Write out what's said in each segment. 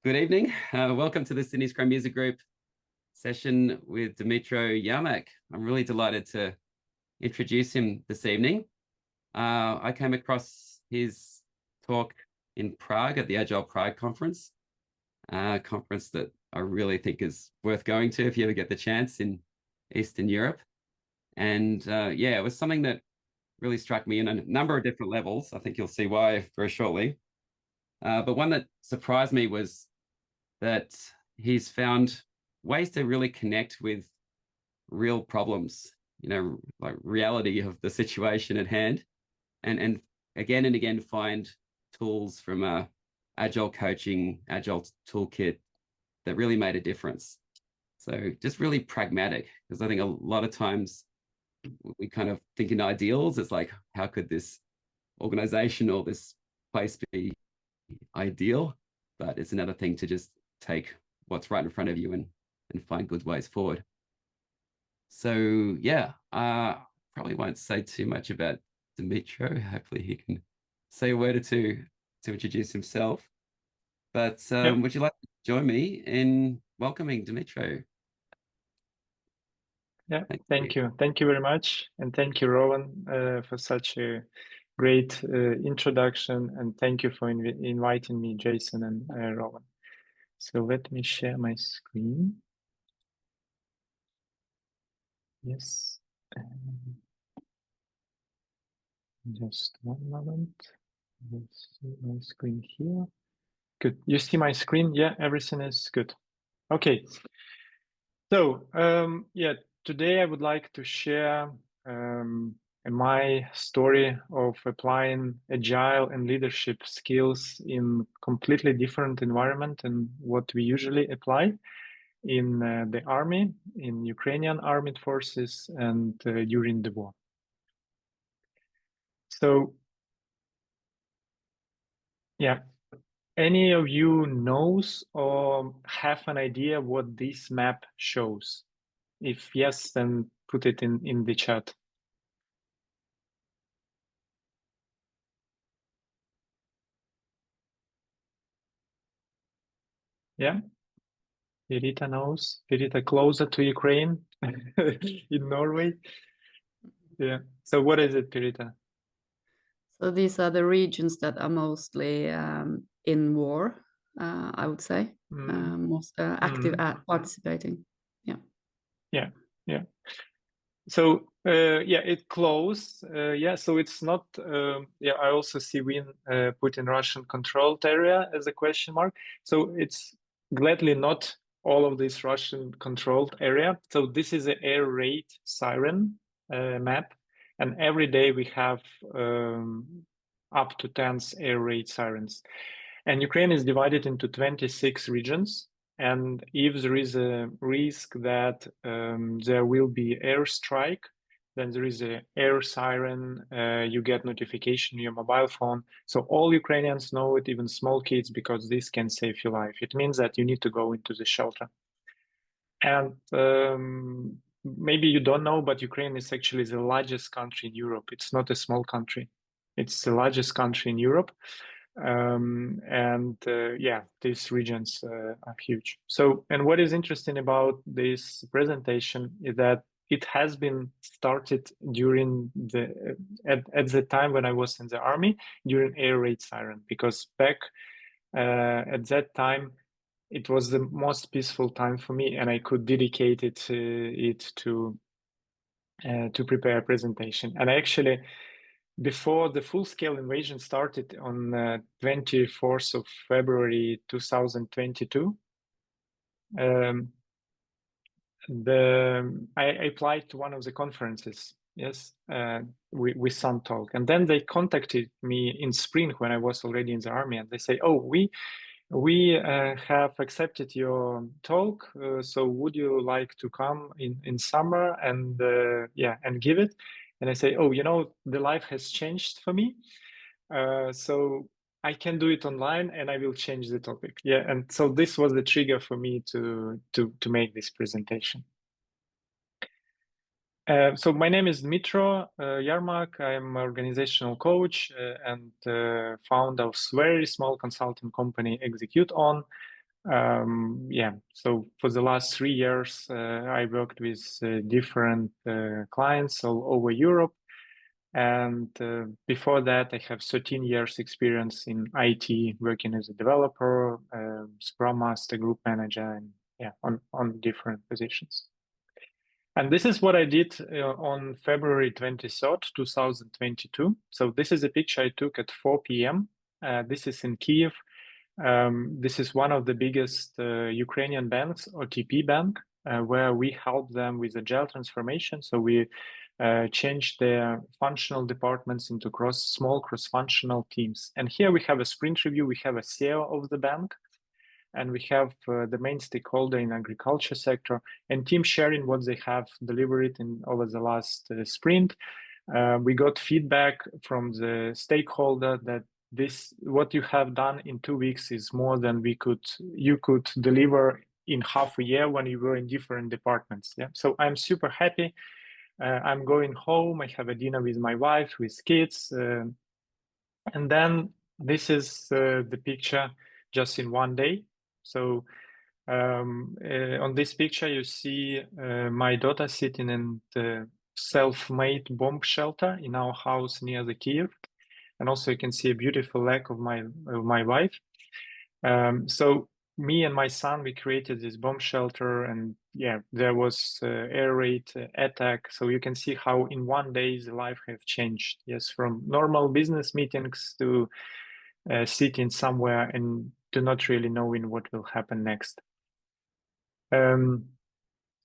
Good evening. Welcome to the Sydney Scrum Music Group session with Dmytro Yarmak. I'm really delighted to introduce him this evening. I came across his talk in Prague at the Agile Prague conference, a conference that I really think is worth going to if you ever get the chance in Eastern Europe. And yeah, it was something that really struck me in a number of different levels. I think you'll see why very shortly. But one that surprised me was that he's found ways to really connect with real problems, like reality of the situation at hand, and again and again find tools from Agile Coaching, Agile Toolkit that really made a difference. So just really pragmatic, because I think a lot of times we kind of think in ideals. It's like, how could this organization or this place be ideal? But it's another thing to just take what's right in front of you and find good ways forward. So yeah, probably won't say too much about Dmytro. Hopefully he can say a word or two to introduce himself. But would you like to join me in welcoming Dmytro? Yeah, thank you. Thank you very much. And thank you, Rowan, for such a great introduction. And thank you for inviting me, Jason and Rowan. So let me share my screen. Yes. Just one moment. Let's see my screen here. Good. You see my screen? Yeah, everything is good. Okay. So, yeah, today I would like to share my story of applying agile and leadership skills in completely different environment than what we usually apply in the army, in Ukrainian Armed Forces, and during the war. So, yeah, any of you knows or have an idea what this map shows? If yes, then put it in the chat. Yeah, Pirita knows. Pirita closer to Ukraine in Norway. Yeah. So what is it, Pirita? So these are the regions that are mostly in war, I would say, most active at participating. Yeah. Yeah. Yeah. So yeah, it close. Yeah. So it's not. Yeah. I also see Win put in Russian controlled area as a question mark. So it's gladly not all of this Russian controlled area. So this is an air raid siren map, and every day we have up to 10 air raid sirens. And Ukraine is divided into 26 regions. And if there is a risk that there will be airstrike, then there is an air siren. You get notification on your mobile phone. So all Ukrainians know it, even small kids, because this can save your life. It means that you need to go into the shelter. And maybe you don't know, but Ukraine is actually the largest country in Europe. It's not a small country. It's the largest country in Europe. Yeah, these regions are huge. So, and what is interesting about this presentation is that it has been started during at the time when I was in the army during air raid siren, because back at that time it was the most peaceful time for me, and I could dedicate it to prepare a presentation. And I actually, before the full-scale invasion started on 24th of February 2022, I applied to one of the conferences, yes, with some talk. And then they contacted me in spring when I was already in the army, and they say, oh, we have accepted your talk, so would you like to come in summer and yeah, and give it? And I say, oh, the life has changed for me, so I can do it online and I will change the topic. Yeah, and so this was the trigger for me to make this presentation. So my name is Dmytro Yarmak. I'm an organizational coach and founder of very small consulting company Execute On. Yeah, so for the last 3 years, I worked with different clients all over Europe. And before that, I have 13 years experience in IT, working as a developer, Scrum Master, Group Manager, and yeah, on different positions. And this is what I did on February 23rd, 2022. So this is a picture I took at 4 p.m. This is in Kiev. This is one of the biggest Ukrainian banks, OTP Bank, where we help them with agile transformation. So we changed their functional departments into small cross-functional teams. And here we have a sprint review. We have a CEO of the bank, and we have the main stakeholder in agriculture sector, and team sharing what they have delivered over the last sprint. We got feedback from the stakeholder that what you have done in 2 weeks is more than you could deliver in half a year when you were in different departments. Yeah, so I'm super happy. I'm going home. I have a dinner with my wife, with kids, and then this is the picture just in one day. So on this picture, you see my daughter sitting in the self-made bomb shelter in our house near the Kiev. And also you can see a beautiful leg of my wife. So me and my son, we created this bomb shelter, and yeah, there was air raid attack. So you can see how in one day the life have changed. Yes, from normal business meetings to sitting somewhere and to not really knowing what will happen next. So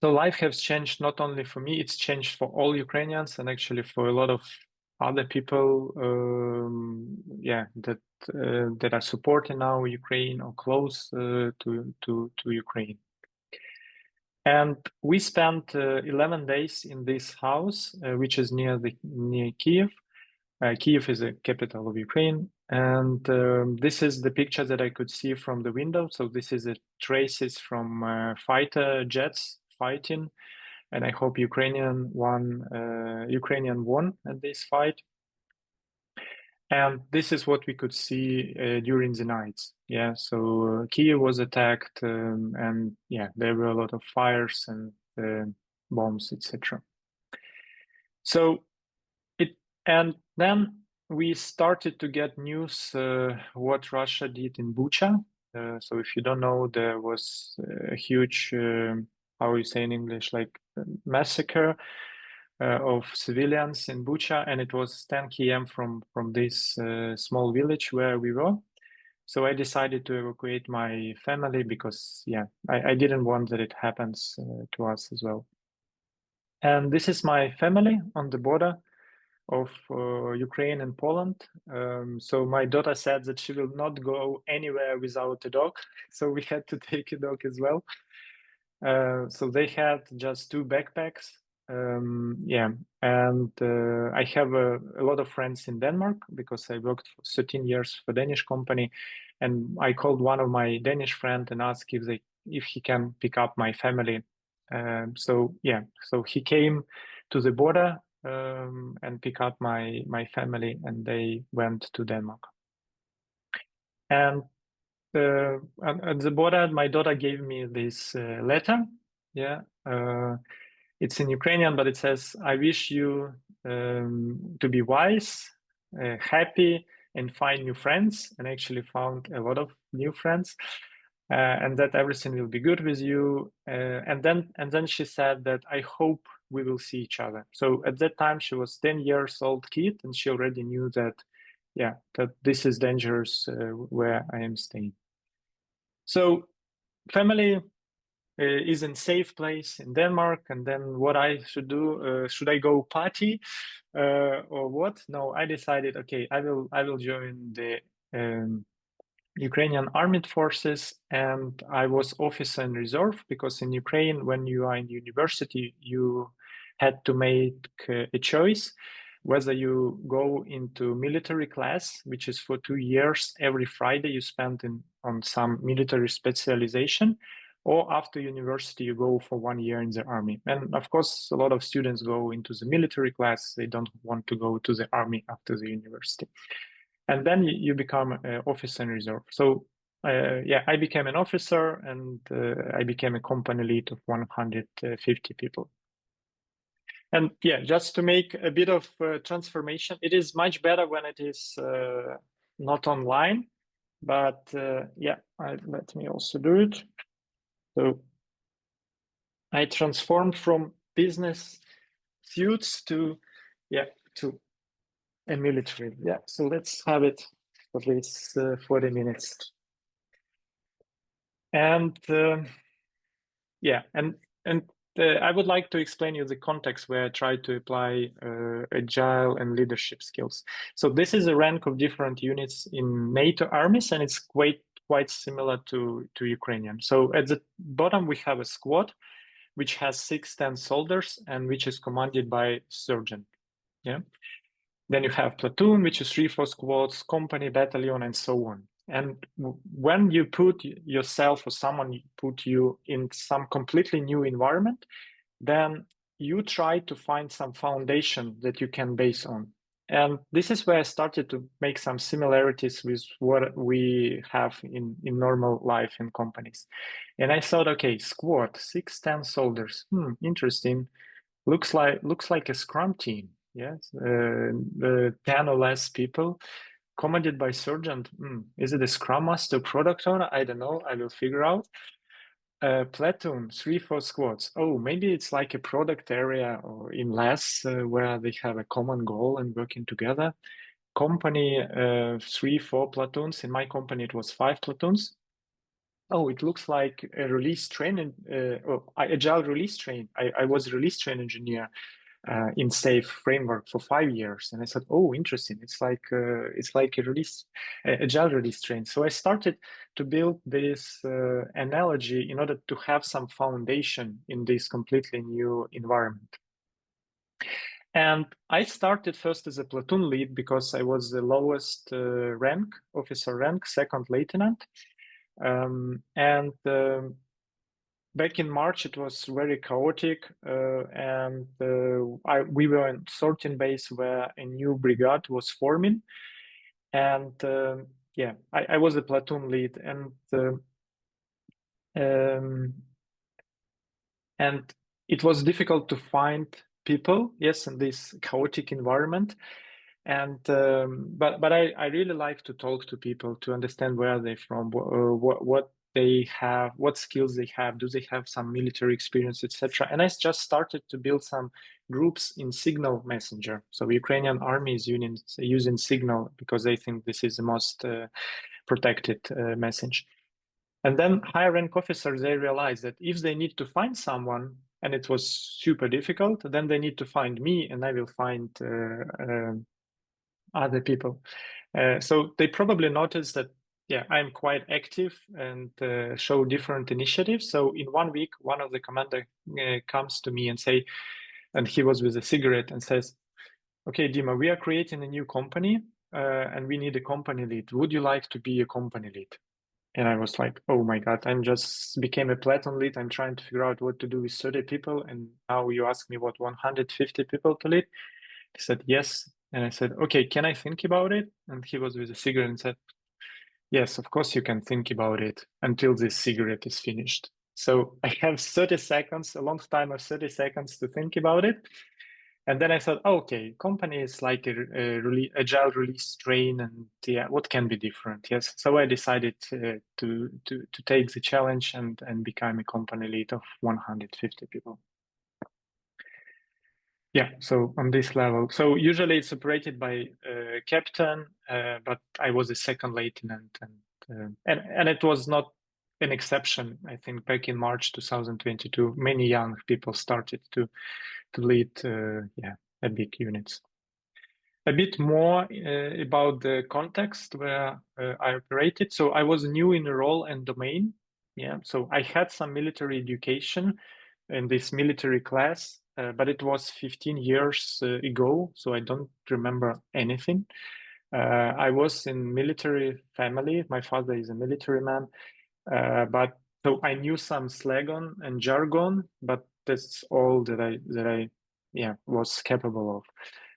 life has changed not only for me, it's changed for all Ukrainians, and actually for a lot of other people, that are supporting now Ukraine or close to Ukraine. And we spent 11 days in this house, which is near Kiev. Kiev is the capital of Ukraine. And this is the picture that I could see from the window. So this is the traces from fighter jets fighting. And I hope Ukrainian won at this fight. And this is what we could see during the nights. Yeah, so Kiev was attacked, and yeah, there were a lot of fires and bombs, etc. So and then we started to get news what Russia did in Bucha. So if you don't know, there was a huge, how you say in English, like massacre of civilians in Bucha, and it was 10 km from this small village where we were. So I decided to evacuate my family because, yeah, I didn't want that it happens to us as well. And this is my family on the border of Ukraine and Poland. So my daughter said that she will not go anywhere without a dog. So we had to take a dog as well. So they had just 2 backpacks. Yeah, and I have a lot of friends in Denmark because I worked for 13 years for a Danish company, and I called one of my Danish friends and asked if he can pick up my family. So yeah, so he came to the border and pick up my family, and they went to Denmark. And at the border, my daughter gave me this letter. Yeah. It's in Ukrainian, but it says, "I wish you to be wise, happy, and find new friends." And I actually found a lot of new friends, and that everything will be good with you. And then she said that I hope we will see each other. So at that time, she was 10 years old kid, and she already knew that, yeah, that this is dangerous where I am staying. So family is in safe place in Denmark, and then what I should do? Should I go party or what? No, I decided, okay, I will join the Ukrainian Armed Forces, and I was officer in reserve because in Ukraine, when you are in university, you had to make a choice whether you go into military class, which is for 2 years. Every Friday you spend on some military specialization, or after university you go for 1 year in the army. And of course, a lot of students go into the military class. They don't want to go to the army after the university. And then you become an officer in reserve. So I became an officer, and I became a company lead of 150 people. And yeah, just to make a bit of transformation, it is much better when it is not online. But yeah, let me also do it. So I transformed from business suits to a military. Yeah, so let's have it for this 40 minutes. And yeah, and I would like to explain you the context where I try to apply agile and leadership skills. So this is a rank of different units in NATO armies, and it's quite similar to Ukrainian. So at the bottom we have a squad, which has 6-10 soldiers and which is commanded by sergeant. Yeah. Then you have platoon, which is 3-4 squads, company, battalion, and so on. And when you put yourself or someone put you in some completely new environment, then you try to find some foundation that you can base on. And this is where I started to make some similarities with what we have in normal life in companies. And I thought, okay, squad, 6-10 soldiers, interesting. Looks like a scrum team. Yes, 10 or less people, commanded by sergeant. Is it a scrum master, product owner? I don't know. I will figure out. Platoon, 3-4 squads. Oh, maybe it's like a product area or in less where they have a common goal and working together. Company, 3-4 platoons. In my company, it was 5 platoons. Oh, it looks like a release train, agile release train. I was a release train engineer in SAFe framework for 5 years, and I thought, oh, interesting. It's like a release, agile release train. So I started to build this analogy in order to have some foundation in this completely new environment. And I started first as a platoon lead because I was the lowest officer rank, second lieutenant. Back in March, it was very chaotic, and we were in sorting base where a new brigade was forming, and I was a platoon lead, and it was difficult to find people, yes, in this chaotic environment. And but I really like to talk to people to understand where they're from, what they have, what skills they have, do they have some military experience, etc. And I just started to build some groups in Signal Messenger. So Ukrainian army is using Signal because they think this is the most protected message. And then higher rank officers, they realized that if they need to find someone, and it was super difficult, then they need to find me, and I will find other people. So they probably noticed that, yeah, I'm quite active and show different initiatives. So in 1 week, one of the commander comes to me and he was with a cigarette and says, okay, Dima, we are creating a new company and we need a company lead. Would you like to be a company lead? And I was like, oh my God, I'm just became a platoon lead. I'm trying to figure out what to do with 30 people. And now you ask me what 150 people to lead? He said, yes. And I said, okay, can I think about it? And he was with a cigarette and said, yes, of course you can think about it until this cigarette is finished. So I have 30 seconds, a long time of 30 seconds to think about it. And then I thought, okay, company is like a agile release train, and yeah, what can be different? Yes, so I decided to take the challenge and become a company lead of 150 people. Yeah, so on this level, so usually it's operated by captain, but I was a second lieutenant, and it was not an exception. I think back in March 2022, many young people started to lead, a big units. A bit more about the context where I operated. So I was new in the role and domain. Yeah, so I had some military education in this military class, but it was 15 years ago, so I don't remember anything. I was in military family. My father is a military man, but so I knew some slang and jargon, but that's all that I was capable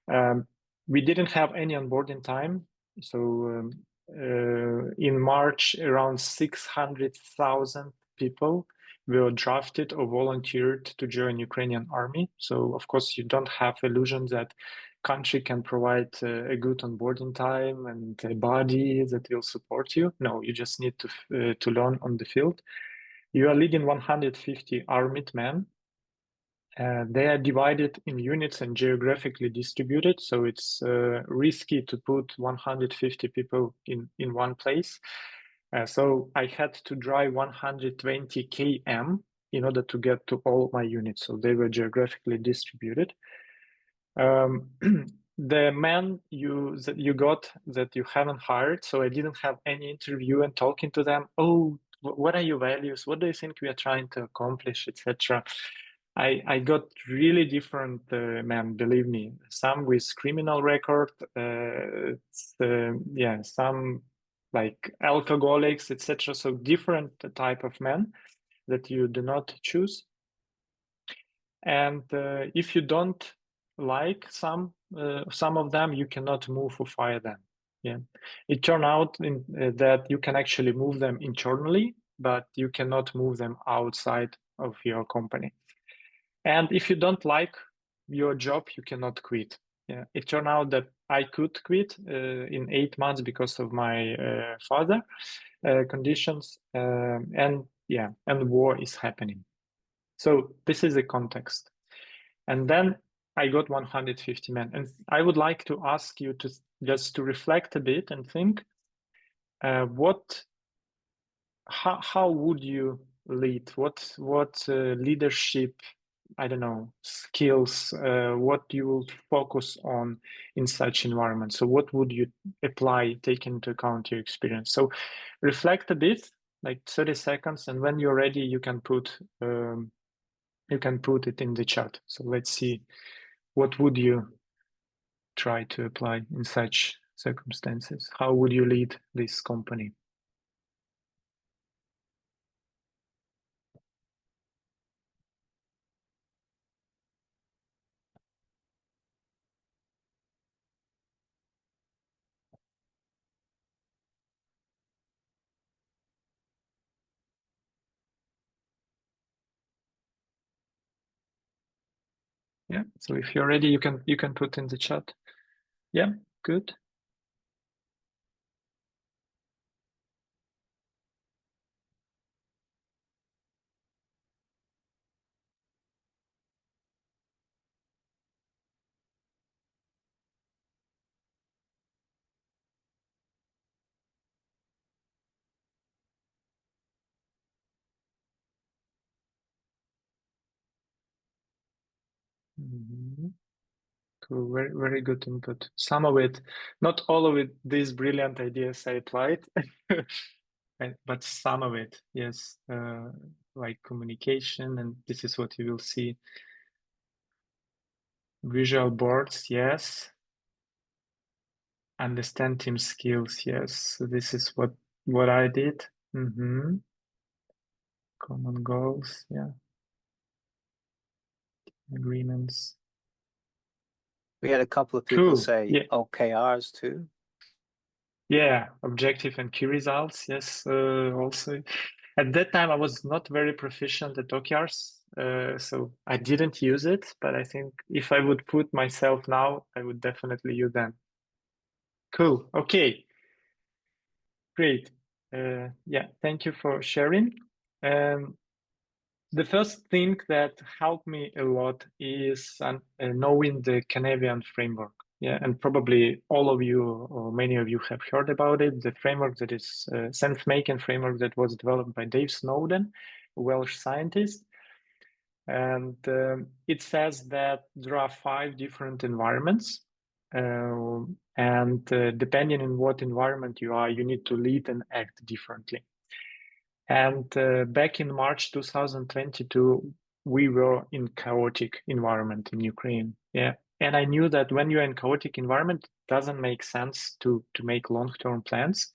of. We didn't have any onboarding time, so in March, around 600,000 people were drafted or volunteered to join Ukrainian army. So of course you don't have illusions that country can provide a good onboarding time and a body that will support you. No, you just need to learn on the field. You are leading 150 armed men. They are divided in units and geographically distributed, so it's risky to put 150 people in one place. So I had to drive 120 km in order to get to all my units, so they were geographically distributed. The men that you got that you haven't hired, so I didn't have any interview and talking to them. Oh, what are your values? What do you think we are trying to accomplish, etc. I got really different men, believe me. Some with criminal record, some like alcoholics, etc. So different type of men that you do not choose. And if you don't like some of them, you cannot move or fire them. Yeah, it turned out that you can actually move them internally, but you cannot move them outside of your company. And if you don't like your job, you cannot quit. Yeah, it turned out that I could quit in 8 months because of my father conditions, and war is happening. So this is the context. And then I got 150 men, and I would like to ask you to just to reflect a bit and think, how would you lead? What leadership, I don't know, skills, what you will focus on in such environment? So what would you apply, take into account your experience? So reflect a bit, like 30 seconds, and when you're ready, you can put it in the chat. So let's see, what would you try to apply in such circumstances? How would you lead this company? Yeah, so if you're ready, you can put in the chat. Yeah, good. Cool, very, very good input. Some of it, not all of it, these brilliant ideas I applied, but some of it, yes, like communication, and this is what you will see. Visual boards, yes. Understand team skills, yes. So this is what I did. Common goals, yeah. Agreements. We had a couple of people Cool. say OKRs too. Yeah, objective and key results. Yes, also. At that time, I was not very proficient at OKRs, so I didn't use it. But I think if I would put myself now, I would definitely use them. Cool. Okay. Great. Yeah, thank you for sharing. The first thing that helped me a lot is knowing the Canadian framework. Yeah, and probably all of you or many of you have heard about it. The framework that is sense-making framework that was developed by Dave Snowden, a Welsh scientist. And it says that there are 5 different environments. And depending on what environment you are, you need to lead and act differently. And back in March 2022, we were in chaotic environment in Ukraine. Yeah. And I knew that when you're in chaotic environment, it doesn't make sense to make long-term plans.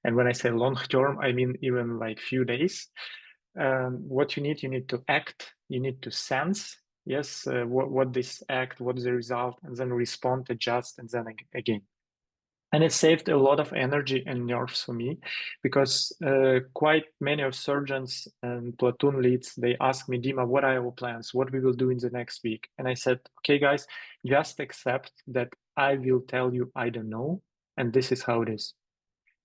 And when I say long-term, I mean even like few days. What you need to act, you need to sense, yes, what this act, what is the result, and then respond, adjust, and then again. And it saved a lot of energy and nerves for me, because quite many of surgeons and platoon leads, they ask me, Dima, what are our plans? What we will do in the next week? And I said, okay, guys, just accept that I will tell you I don't know, and this is how it is.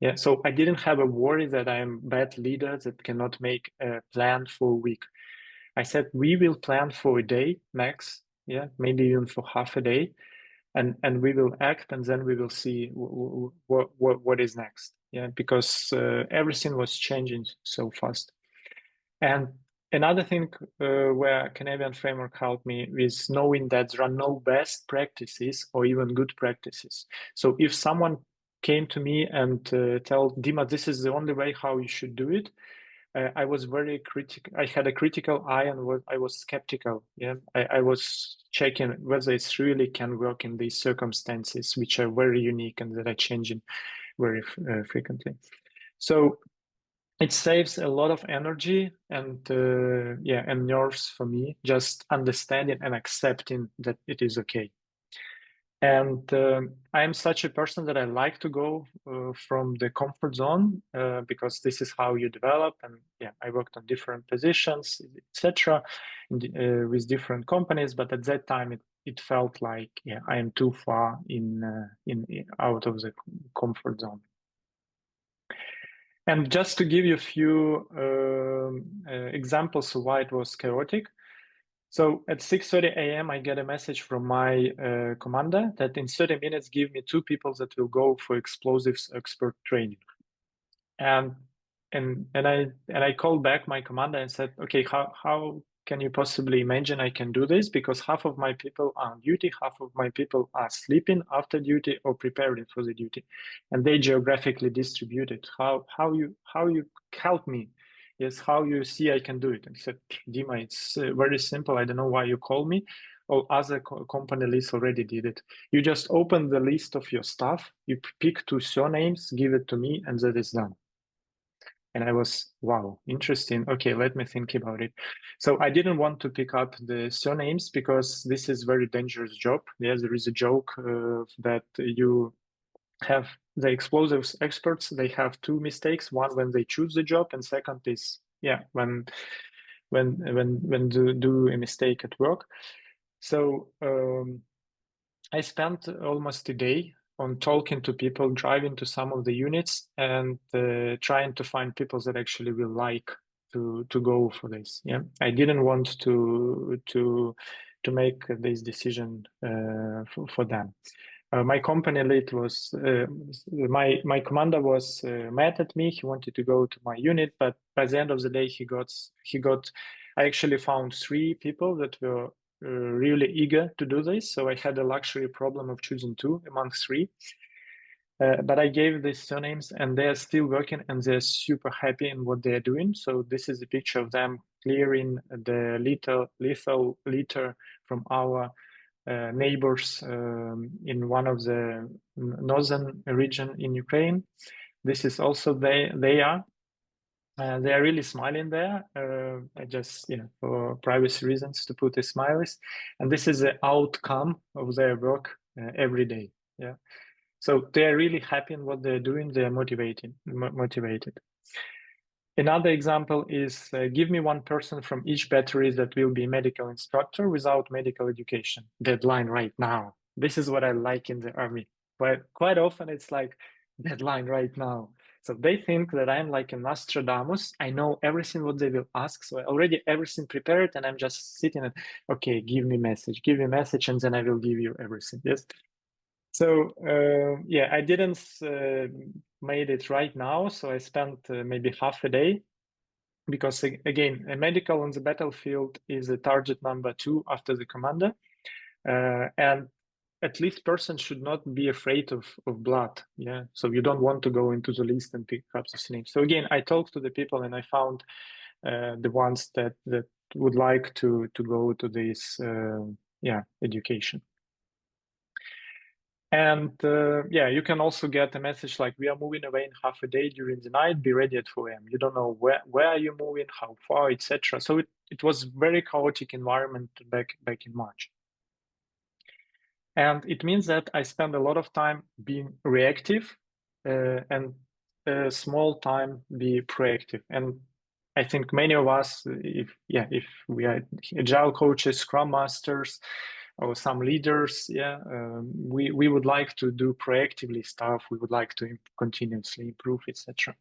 Yeah, so I didn't have a worry that I am bad leader that cannot make a plan for a week. I said, we will plan for a day max, yeah, maybe even for half a day, and we will act, and then we will see what is next. Yeah, because everything was changing so fast. And another thing where Canadian framework helped me is knowing that there are no best practices or even good practices. So if someone came to me and told Dima, this is the only way how you should do it, I was very critical. I had a critical eye, and I was skeptical. Yeah, I was checking whether it really can work in these circumstances, which are very unique and that are changing very frequently. So it saves a lot of energy and yeah, and nerves for me, just understanding and accepting that it is okay. And I am such a person that I like to go from the comfort zone because this is how you develop. And yeah, I worked on different positions, etc., with different companies. But at that time, it felt like I am too far in out of the comfort zone. And just to give you a few examples of why it was chaotic. So at 6:30 a.m., I get a message from my commander that in 30 minutes, give me 2 people that will go for explosives expert training. And I called back my commander and said, okay, how can you possibly imagine I can do this? Because half of my people are on duty, half of my people are sleeping after duty or preparing for the duty, and they geographically distributed. How you help me? Yes, how you see I can do it? And he said, Dima, it's very simple. I don't know why you call me. All other company lists already did it. You just open the list of your staff, you pick 2 surnames, give it to me, and that is done. And I was, wow, interesting. Okay, let me think about it. So I didn't want to pick up the surnames because this is very dangerous job. Yeah, there is a joke that you have the explosives experts, they have 2 mistakes. One, when they choose the job, and second is, when do a mistake at work. So I spent almost a day on talking to people, driving to some of the units, and trying to find people that actually will like to go for this. Yeah, I didn't want to make this decision for them. My company lead was my commander was mad at me. He wanted to go to my unit, but by the end of the day, he got. I actually found 3 people that were really eager to do this. So I had a luxury problem of choosing 2 among 3. But I gave these surnames, and they're still working, and they're super happy in what they're doing. So this is a picture of them clearing the lethal litter from our neighbors in one of the northern region in Ukraine. This is also they are. They are really smiling there. I just, for privacy reasons, to put the smileys. And this is the outcome of their work every day. Yeah. So they are really happy in what they're doing. They are motivated. Another example is give me 1 person from each battery that will be medical instructor without medical education. Deadline right now. This is what I like in the army. But quite often it's like deadline right now. So they think that I'm like a Nostradamus. I know everything what they will ask. So I already everything prepared, and I'm just sitting and, okay, give me message, and then I will give you everything. Yes. So I didn't made it right now. So I spent maybe half a day, because again, a medical on the battlefield is a target number 2 after the commander, and at least person should not be afraid of blood. Yeah, so you don't want to go into the list and pick up the name. So again, I talked to the people, and I found the ones that would like to go to this education. And you can also get a message like, we are moving away in half a day during the night, be ready at 4 a.m. You don't know where are you moving, how far, etc. So it was very chaotic environment back in March. And it means that I spend a lot of time being reactive and a small time be proactive. And I think many of us, if we are agile coaches, scrum masters, or some leaders, we would like to do proactively stuff. We would like to continuously improve, etc.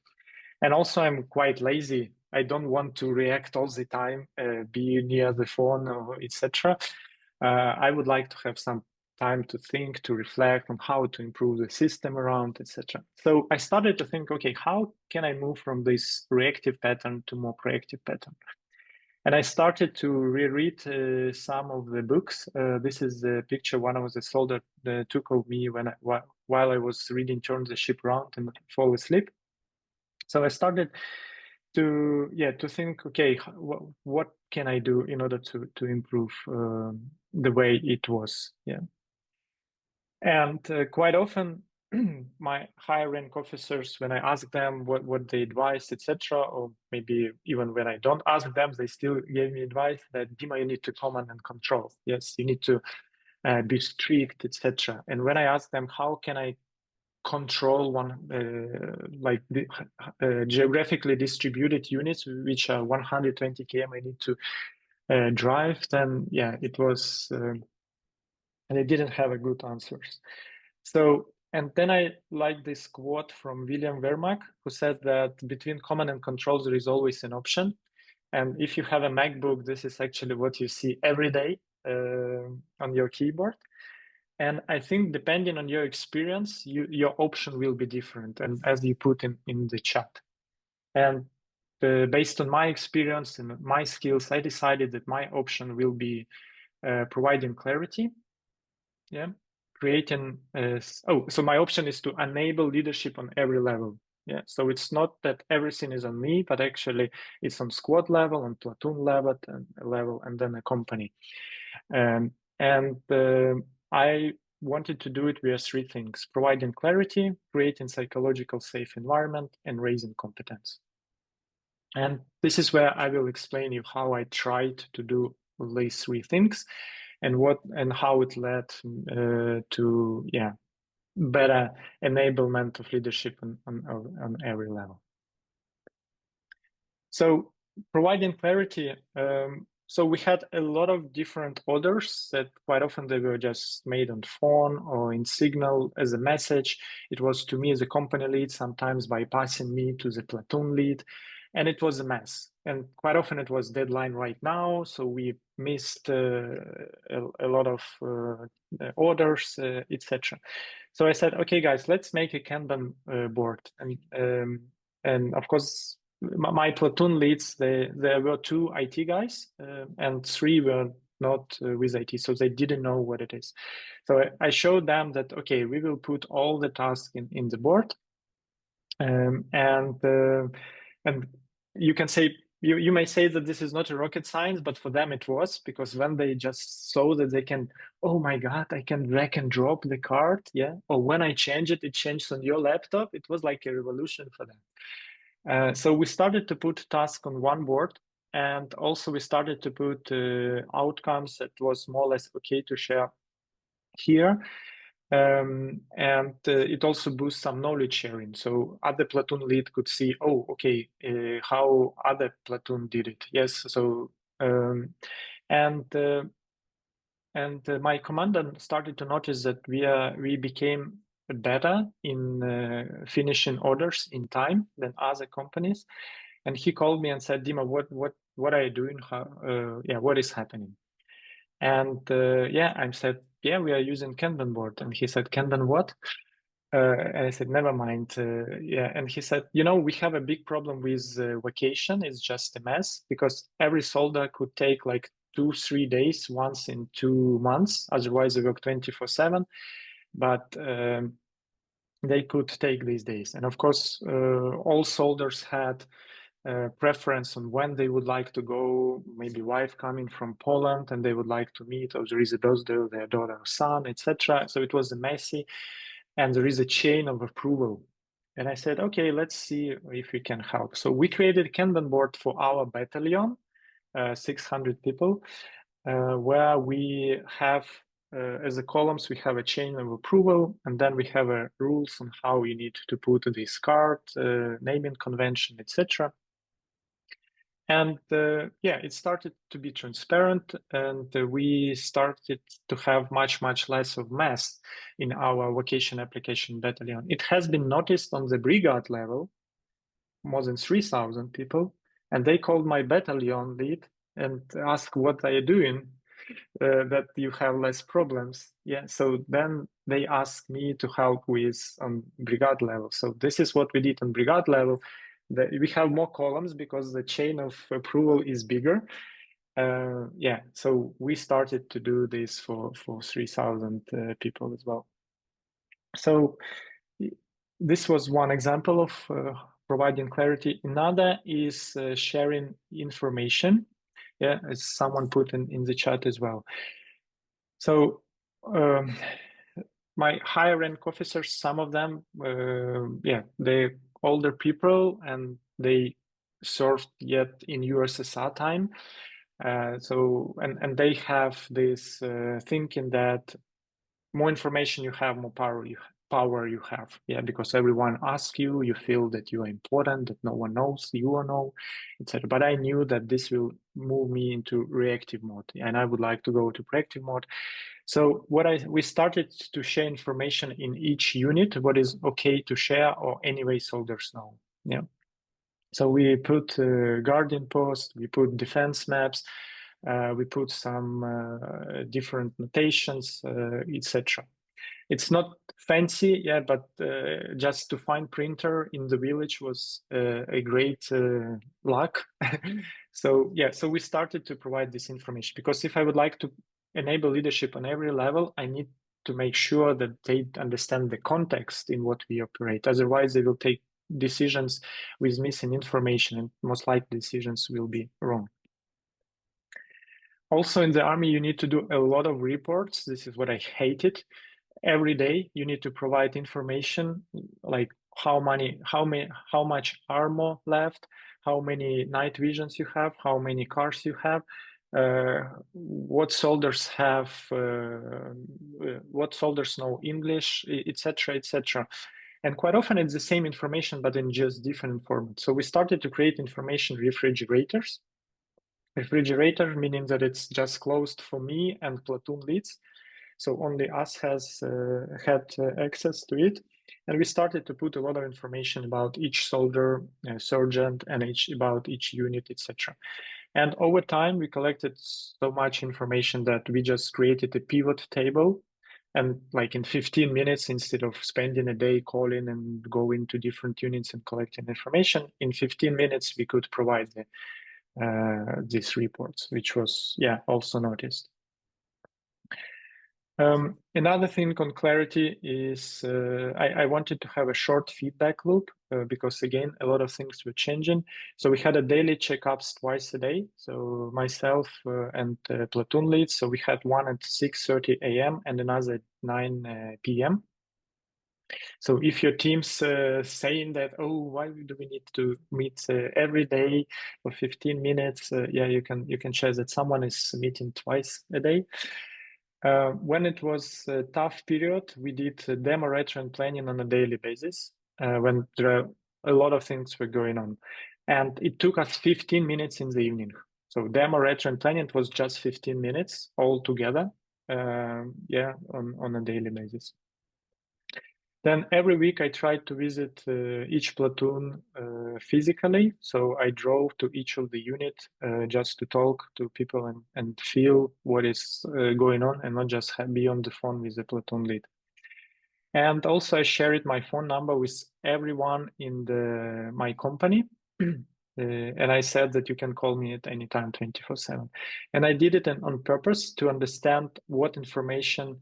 And also, I'm quite lazy. I don't want to react all the time, be near the phone or etc. I would like to have some time to think, to reflect on how to improve the system around, etc. So I started to think, okay, how can I move from this reactive pattern to more proactive pattern? And I started to reread some of the books. This is the picture one of the soldier took of me while I was reading Turn the Ship Round and fall asleep. So I started to think, okay, what can I do in order to improve the way it was? And quite often, my higher rank officers, when I ask them what they advise, etc., or maybe even when I don't ask them, they still gave me advice that, Dima, you need to command and control. Yes, you need to be strict, etc. And when I ask them, how can I control one like the geographically distributed units, which are 120 km, I need to drive, then it was, and I didn't have a good answers. So, and then I like this quote from William Yarmak, who said that between command and control, there is always an option. And if you have a MacBook, this is actually what you see every day on your keyboard. And I think depending on your experience, your option will be different, and as you put in the chat. And based on my experience and my skills, I decided that my option will be providing clarity. Creating. So my option is to enable leadership on every level. So it's not that everything is on me, but actually it's on squad level, on platoon level, and then a company. I wanted to do it via three things: providing clarity, creating psychological safe environment, and raising competence. And this is where I will explain you how I tried to do these three things and how it led to better enablement of leadership on every level. So providing clarity, so we had a lot of different orders that quite often they were just made on phone or in Signal as a message. It was to me as a company lead, sometimes bypassing me to the platoon lead, and it was a mess. And quite often it was deadline right now, so we missed a lot of orders, etc. So I said, okay, guys, let's make a Kanban board, and of course, my platoon leads, there were 2 IT guys and 3 were not with IT, so they didn't know what it is. So I showed them that, okay, we will put all the tasks in the board, and you can say, you may say that this is not a rocket science, but for them it was, because when they just saw that they can, oh my God, I can drag and drop the card, or when I change it, it changes on your laptop. It was like a revolution for them. So we started to put tasks on one board, and also we started to put outcomes that was more or less okay to share here. And it also boosts some knowledge sharing. So other platoon lead could see, oh, okay, how other platoon did it. Yes. So, my commander started to notice that we became better in finishing orders in time than other companies. And he called me and said, Dima, what are you doing? What is happening? And I said, we are using Kanban board. And he said, Kanban what? And I said, never mind. And he said, we have a big problem with vacation. It's just a mess, because every soldier could take like 2-3 days once in 2 months. Otherwise, they work 24/7. But they could take these days. And of course, all soldiers had preference on when they would like to go. Maybe wife coming from Poland and they would like to meet, or there is a birthday of their daughter or son, etc. So it was messy, and there is a chain of approval. And I said, okay, let's see if we can help. So we created a Kanban board for our battalion, 600 people, where we have as the columns, we have a chain of approval, and then we have rules on how you need to put this card, naming convention, etc. And yeah, it started to be transparent, and we started to have much less of mess in our vocation application battalion. It has been noticed on the brigade level, more than 3,000 people, and they called my battalion lead and asked what are you doing that you have less problems. Yeah, so then they asked me to help with on brigade level. So this is what we did on brigade level. We have more columns because the chain of approval is bigger. Yeah, so we started to do this for 3,000 people as well. So this was one example of providing clarity. Another is sharing information. Yeah, as someone put in the chat as well. So my higher rank officers, some of them, yeah, they're older people and they served yet in USSR time. So and they have this thinking that more information you have, more power you have. Yeah, because everyone asks you, you feel that you are important, that no one knows you or no, etc. But I knew that this will move me into reactive mode, and I would like to go to proactive mode. So we started to share information in each unit, what is okay to share, or anyway soldiers know. Yeah. So we put guardian post, we put defense maps, we put some different notations, etc. It's not fancy, yeah, but just to find printer in the village was a great luck. So yeah, so we started to provide this information, because if I would like to enable leadership on every level, I need to make sure that they understand the context in what we operate. Otherwise, they will take decisions with missing information, and most likely decisions will be wrong. Also in the army, you need to do a lot of reports. This is what I hated. Every day you need to provide information like how much armor left, how many night visions you have, how many cars you have, what soldiers have, what soldiers know English, etc., etc. And quite often it's the same information, but in just different formats. So we started to create information refrigerators. Refrigerator meaning that it's just closed for me and platoon leads. So only us has had access to it. And we started to put a lot of information about each soldier, sergeant, and about each unit, etc. And over time, we collected so much information that we just created a pivot table. And like in 15 minutes, instead of spending a day calling and going to different units and collecting information, in 15 minutes, we could provide these reports, which was, yeah, also noticed. Another thing on clarity is I wanted to have a short feedback loop because, again, a lot of things were changing. So we had a daily checkups twice a day. So myself and platoon leads. So we had one at 6:30 a.m. and another at 9 p.m. So if your team's saying that, oh, why do we need to meet every day for 15 minutes? Yeah, you can share that someone is meeting twice a day. When it was a tough period, we did demo, retro, and planning on a daily basis when a lot of things were going on. And it took us 15 minutes in the evening. So demo, retro, and planning, it was just 15 minutes all together, yeah, on a daily basis. Then every week I tried to visit each platoon physically. So I drove to each of the unit just to talk to people and feel what is going on, and not just be on the phone with the platoon lead. And also I shared my phone number with everyone in my company. And I said that you can call me at any time 24/7. And I did it on purpose to understand what information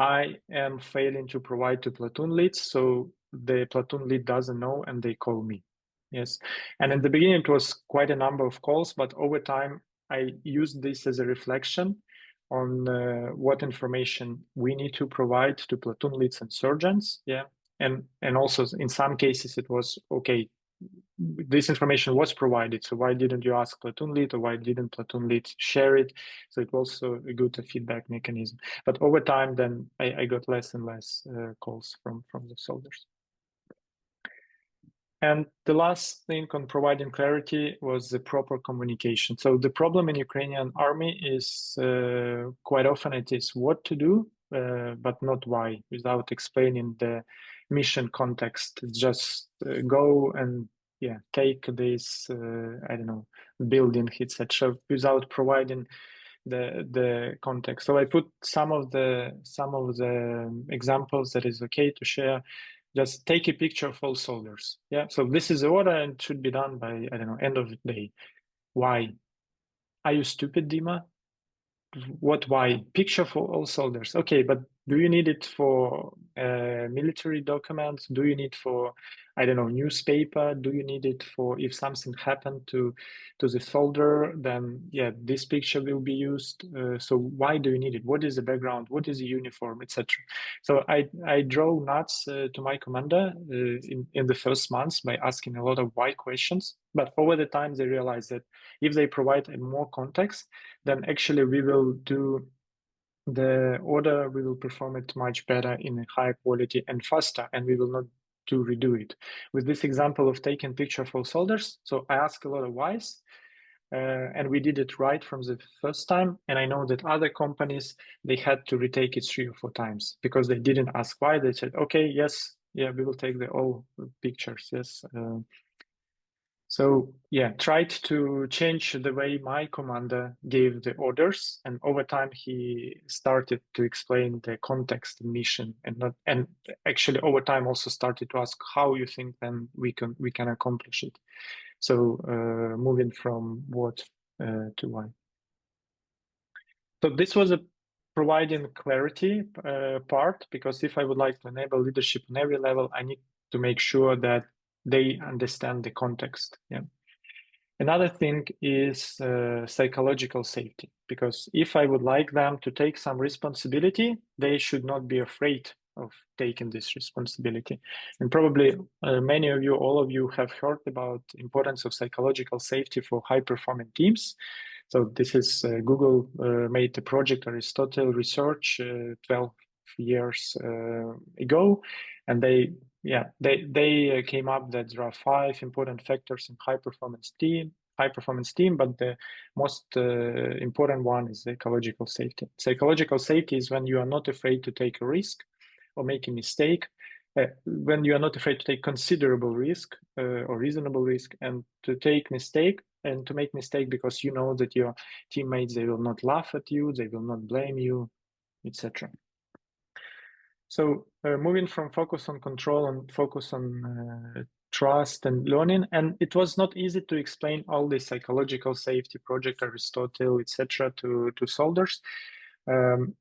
I am failing to provide to platoon leads, so the platoon lead doesn't know and they call me. Yes. And in the beginning, it was quite a number of calls, but over time, I used this as a reflection on what information we need to provide to platoon leads and sergeants. Yeah. And also in some cases, it was, okay, this information was provided. So why didn't you ask platoon lead, or why didn't platoon lead share it? So it was also a good feedback mechanism. But over time, then I got less and less calls from the soldiers. And the last thing on providing clarity was the proper communication. So the problem in Ukrainian army is quite often it is what to do, but not why, without explaining the mission context. It's just go and take this, I don't know, building, etc., without providing the context. So I put some of the examples that is okay to share. Just take a picture of all soldiers. Yeah. So this is the order and it should be done by, I don't know, end of the day. Why? Are you stupid, Dima? What why? Picture for all soldiers. Okay, but do you need it for military documents? Do you need for, I don't know, newspaper? Do you need it for if something happened to the soldier? Then yeah, this picture will be used. So why do you need it? What is the background? What is the uniform, etc. So I drove nuts to my commander in the first months by asking a lot of why questions. But over the time, they realized that if they provide more context, then actually we will do the order, we will perform it much better in a higher quality and faster, and we will not to redo it. With this example of taking picture for soldiers, so I asked a lot of whys, and we did it right from the first time. And I know that other companies, they had to retake it 3 or 4 times because they didn't ask why. They said, okay, yes, yeah, we will take the all pictures, yes. So yeah, tried to change the way my commander gave the orders, and over time he started to explain the context and mission, and actually over time also started to ask how you think then we can accomplish it. So moving from what to why. So this was a providing clarity part, because if I would like to enable leadership on every level, I need to make sure that they understand the context. Yeah. Another thing is psychological safety, because if I would like them to take some responsibility, they should not be afraid of taking this responsibility. And probably many of you, all of you have heard about the importance of psychological safety for high-performing teams. So this is Google made the project Aristotle research 12 years ago, and they came up that there are 5 important factors in high performance team, but the most important one is psychological safety. Psychological safety is when you are not afraid to take a risk or make a mistake, when you are not afraid to take considerable risk or reasonable risk, and to take mistake and to make mistake because you know that your teammates, they will not laugh at you, they will not blame you, etc. So moving from focus on control and focus on trust and learning, and it was not easy to explain all the psychological safety project, Aristotle, etc., to soldiers. And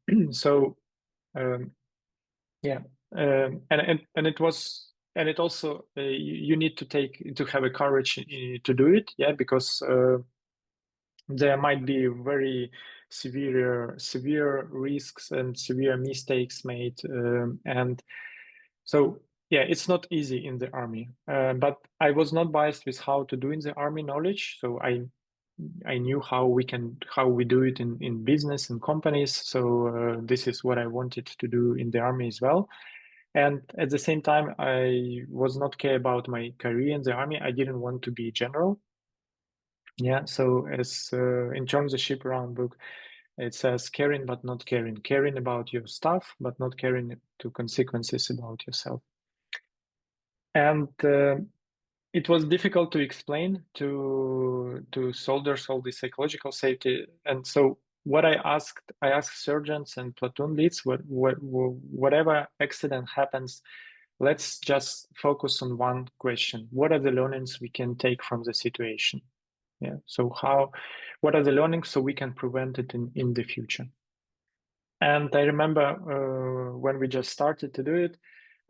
it was, and it also you need to have a courage to do it, yeah, because there might be very severe risks and severe mistakes made, and so yeah, it's not easy in the army. But I was not biased with how to do in the army knowledge, so I knew how we do it in business and companies. So this is what I wanted to do in the army as well. And at the same time, I was not care about my career in the army. I didn't want to be a general. Yeah, so as in terms of ship around book, it says caring but not caring, caring about your stuff but not caring to consequences about yourself. And it was difficult to explain to soldiers all the psychological safety. And so what I asked sergeants and platoon leads, whatever accident happens, let's just focus on one question: what are the learnings we can take from the situation? Yeah. So what are the learnings so we can prevent it in the future? And I remember when we just started to do it,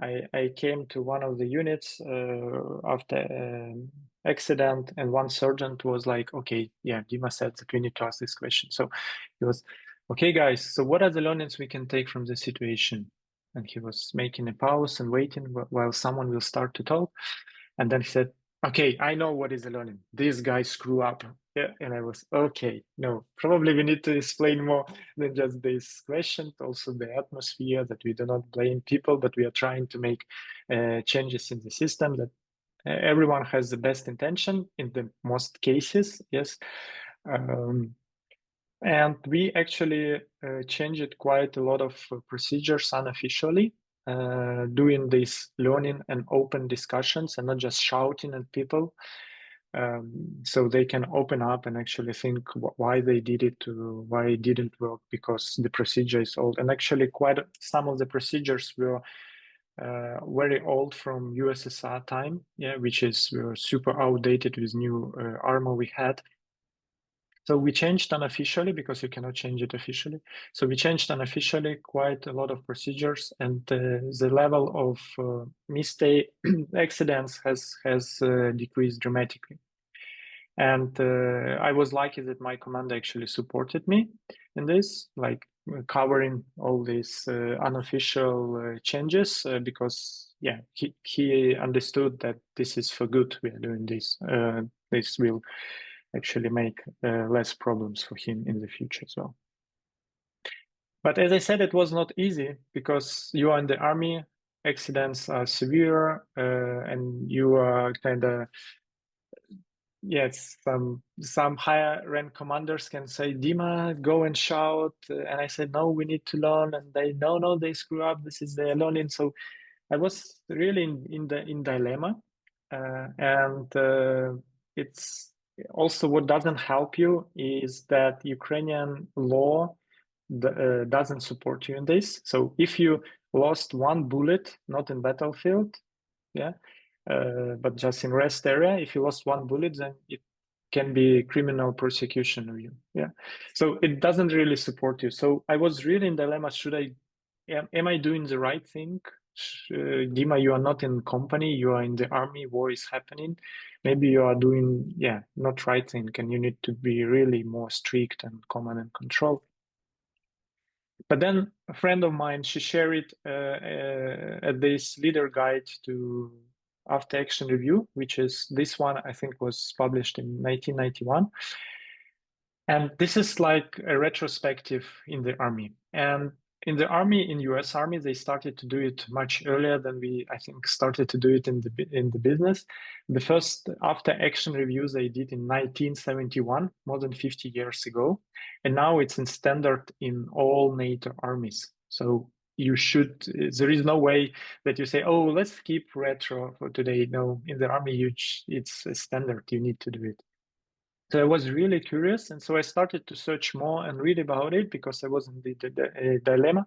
I came to one of the units after an accident, and one sergeant was like, okay, yeah, Dima said that we need to ask this question. So he was, okay, guys, so what are the learnings we can take from the situation? And he was making a pause and waiting while someone will start to talk. And then he said, okay, I know what is the learning. These guys screw up. Yeah, and I was, okay, no, probably we need to explain more than just this question. Also the atmosphere, that we do not blame people, but we are trying to make changes in the system, that everyone has the best intention in the most cases, yes. And we actually changed quite a lot of procedures unofficially, doing this learning and open discussions and not just shouting at people. So they can open up and actually think why they did it, why it didn't work, because the procedure is old. And actually quite some of the procedures were very old from USSR time, yeah, which is super outdated with new armor we had. So we changed unofficially, because you cannot change it officially. So we changed unofficially quite a lot of procedures, and the level of mistake accidents has decreased dramatically. And I was lucky that my commander actually supported me in this, like covering all these unofficial changes, because yeah, he understood that this is for good. We are doing this. This will actually make less problems for him in the future as well. But as I said, it was not easy, because you are in the army, accidents are severe, and you are kind of, yes, some higher rank commanders can say, Dima, go and shout. And I said, no, we need to learn. And they, no, they screw up. This is their learning. So I was really in dilemma. And it's also, what doesn't help you is that Ukrainian law doesn't support you in this. So if you lost one bullet, not in battlefield, yeah, but just in rest area, if you lost one bullet, then it can be criminal prosecution of you. Yeah, so it doesn't really support you. So I was really in dilemma. Am I doing the right thing? Dima, you are not in company, you are in the army, war is happening. Maybe you are doing, yeah, not right thing, and you need to be really more strict and command and control. But then a friend of mine, she shared it this leader guide to after action review, which is this one, I think was published in 1991. And this is like a retrospective in the army. And in the army, in US Army, they started to do it much earlier than we, I think, started to do it in the business. The first after action reviews they did in 1971, more than 50 years ago. And now it's in standard in all NATO armies. So you should, there is no way that you say, oh, let's skip retro for today. No, in the army, it's a standard, you need to do it. So I was really curious, and so I started to search more and read about it, because I was in the dilemma.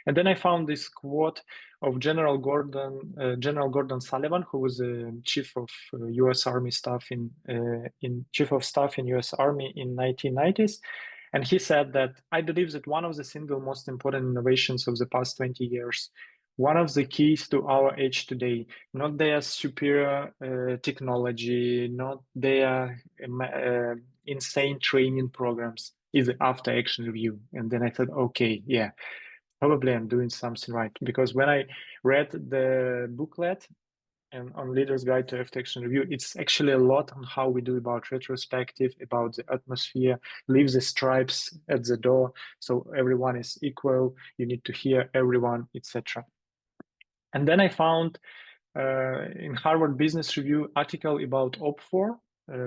And then I found this quote of General Gordon Sullivan, who was a chief of U.S. Army staff in chief of staff in U.S. Army in 1990s. And he said that, I believe that one of the single most important innovations of the past 20 years, one of the keys to our age today, not their superior technology, not their insane training programs, is the after action review. And then I thought, okay, yeah, probably I'm doing something right. Because when I read the booklet and on Leader's Guide to After Action Review, it's actually a lot on how we do about retrospective, about the atmosphere, leave the stripes at the door, so everyone is equal, you need to hear everyone, etc. And then I found in Harvard Business Review article about OPFOR,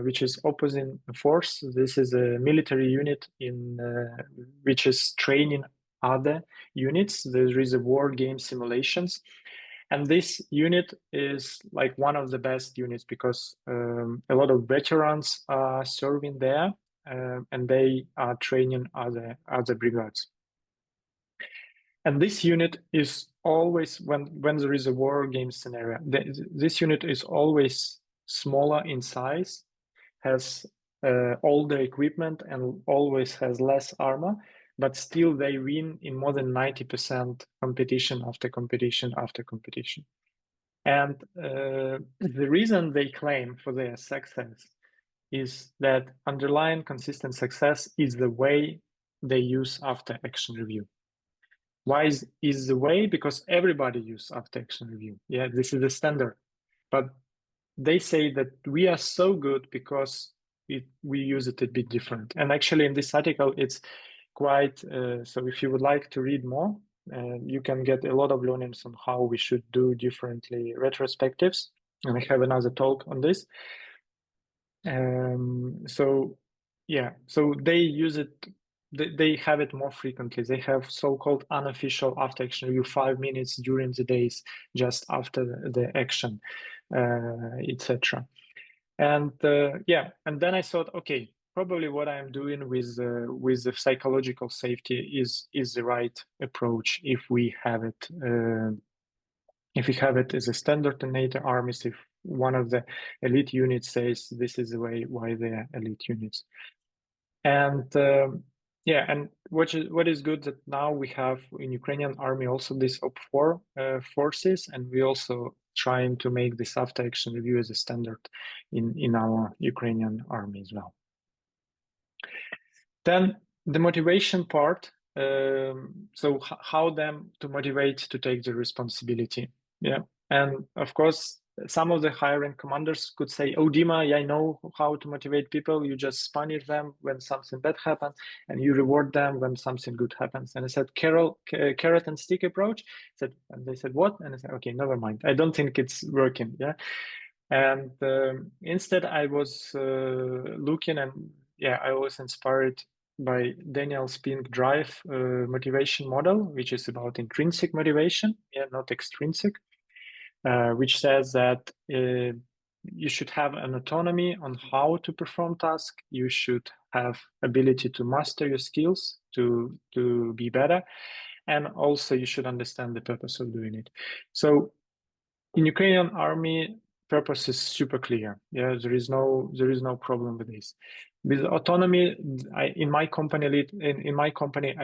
which is opposing force. This is a military unit which is training other units. There is a war game simulations. And this unit is like one of the best units, because a lot of veterans are serving there, and they are training other brigades. And this unit is always, when there is a war game scenario, this unit is always smaller in size, has older equipment, and always has less armor, but still they win in more than 90% competition after competition after competition. And the reason they claim for their success is that underlying consistent success is the way they use after action review. Why is the way? Because everybody uses after action review. Yeah, this is the standard. But they say that we are so good because we use it a bit different. And actually in this article, it's quite, so if you would like to read more, you can get a lot of learnings on how we should do differently retrospectives. And I have another talk on this. So yeah, so they use it, they have it more frequently. They have so-called unofficial after action review, 5 minutes during the days just after the action, etc. And yeah, and then I thought, okay, probably what I'm doing with the psychological safety is the right approach if we have it. If we have it as a standard in NATO armies, if one of the elite units says this is the way why they are elite units. And yeah, and what is good that now we have in Ukrainian army also this OP4 forces, and we also trying to make this after action review as a standard in our Ukrainian army as well. Then the motivation part. So how them to motivate to take the responsibility. Yeah, and of course, some of the higher-rank commanders could say, "Oh, Dima, I know how to motivate people. You just punish them when something bad happens, and you reward them when something good happens." And I said, "Carrot and stick approach." And they said, "What?" And I said, "Okay, never mind. I don't think it's working." Yeah, and instead, I was looking, and yeah, I was inspired by Daniel Pink Drive motivation model, which is about intrinsic motivation, yeah, not extrinsic, which says that you should have an autonomy on how to perform tasks. You should have ability to master your skills to be better, and also you should understand the purpose of doing it. So in Ukrainian army, purpose is super clear. Yeah, there is no problem with this. With autonomy, in my company,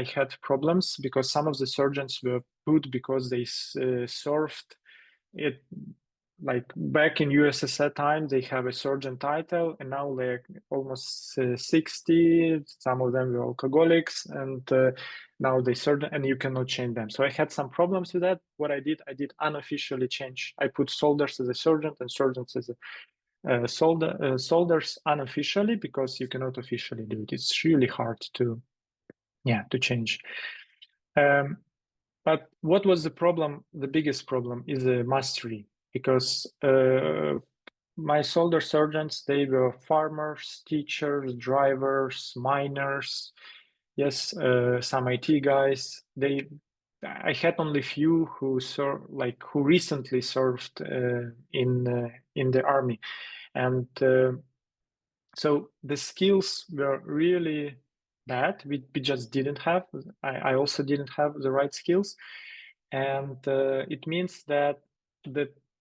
I had problems because some of the sergeants were put because they served it. Like back in USSR time, they have a sergeant title, and now they're almost 60. Some of them were alcoholics, and now they sergeant, and you cannot change them. So I had some problems with that. What I did unofficially change. I put soldiers as a sergeant and sergeants as a soldiers unofficially, because you cannot officially do it. It's really hard to change. But what was the problem? The biggest problem is the mastery. Because my soldier sergeants, they were farmers, teachers, drivers, miners, yes, some IT guys. I had only few who recently served in the army, and so the skills were really bad. We just didn't have. I also didn't have the right skills, and it means that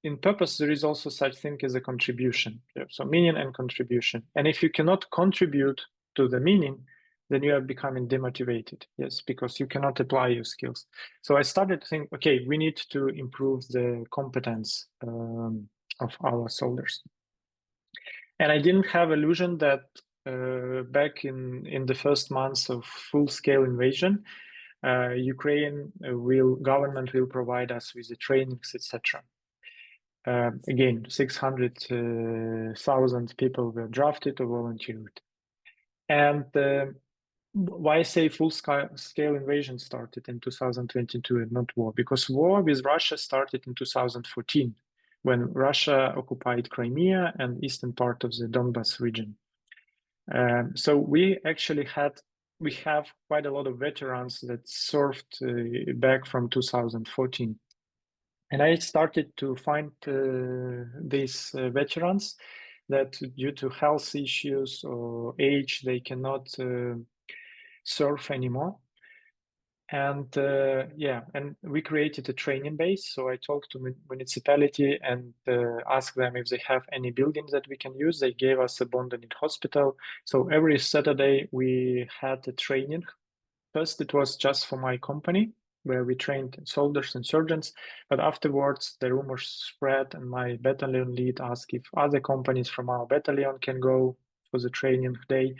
in purpose, there is also such thing as a contribution. So meaning and contribution. And if you cannot contribute to the meaning, then you are becoming demotivated. Yes, because you cannot apply your skills. So I started to think, okay, we need to improve the competence of our soldiers. And I didn't have illusion that back in the first months of full-scale invasion, Ukraine government will provide us with the trainings, etc. Again, 600,000 people were drafted or volunteered. And why say full-scale invasion started in 2022 and not war? Because war with Russia started in 2014, when Russia occupied Crimea and eastern part of the Donbas region. So we actually have quite a lot of veterans that served back from 2014. And I started to find these veterans that due to health issues or age, they cannot serve anymore. And and we created a training base. So I talked to municipality and asked them if they have any buildings that we can use. They gave us a bonded hospital. So every Saturday we had a training. First, it was just for my company, where we trained soldiers and sergeants. But afterwards, the rumors spread, and my battalion lead asked if other companies from our battalion can go for the training day.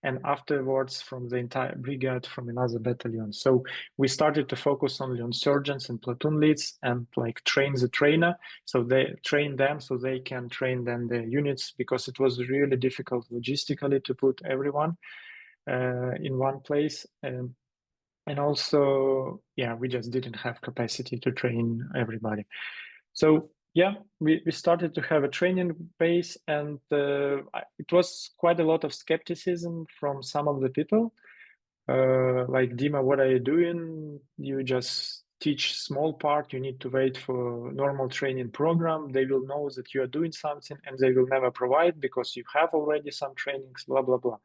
and afterwards from the entire brigade from another battalion. So we started to focus only on sergeants and platoon leads and like train the trainer. So they train them so they can train then the units, because it was really difficult logistically to put everyone in one place. And also, yeah, we just didn't have capacity to train everybody. So yeah, we started to have a training base, and it was quite a lot of skepticism from some of the people. Like, Dima, what are you doing? You just teach small part. You need to wait for normal training program. They will know that you are doing something, and they will never provide because you have already some trainings, blah, blah, blah.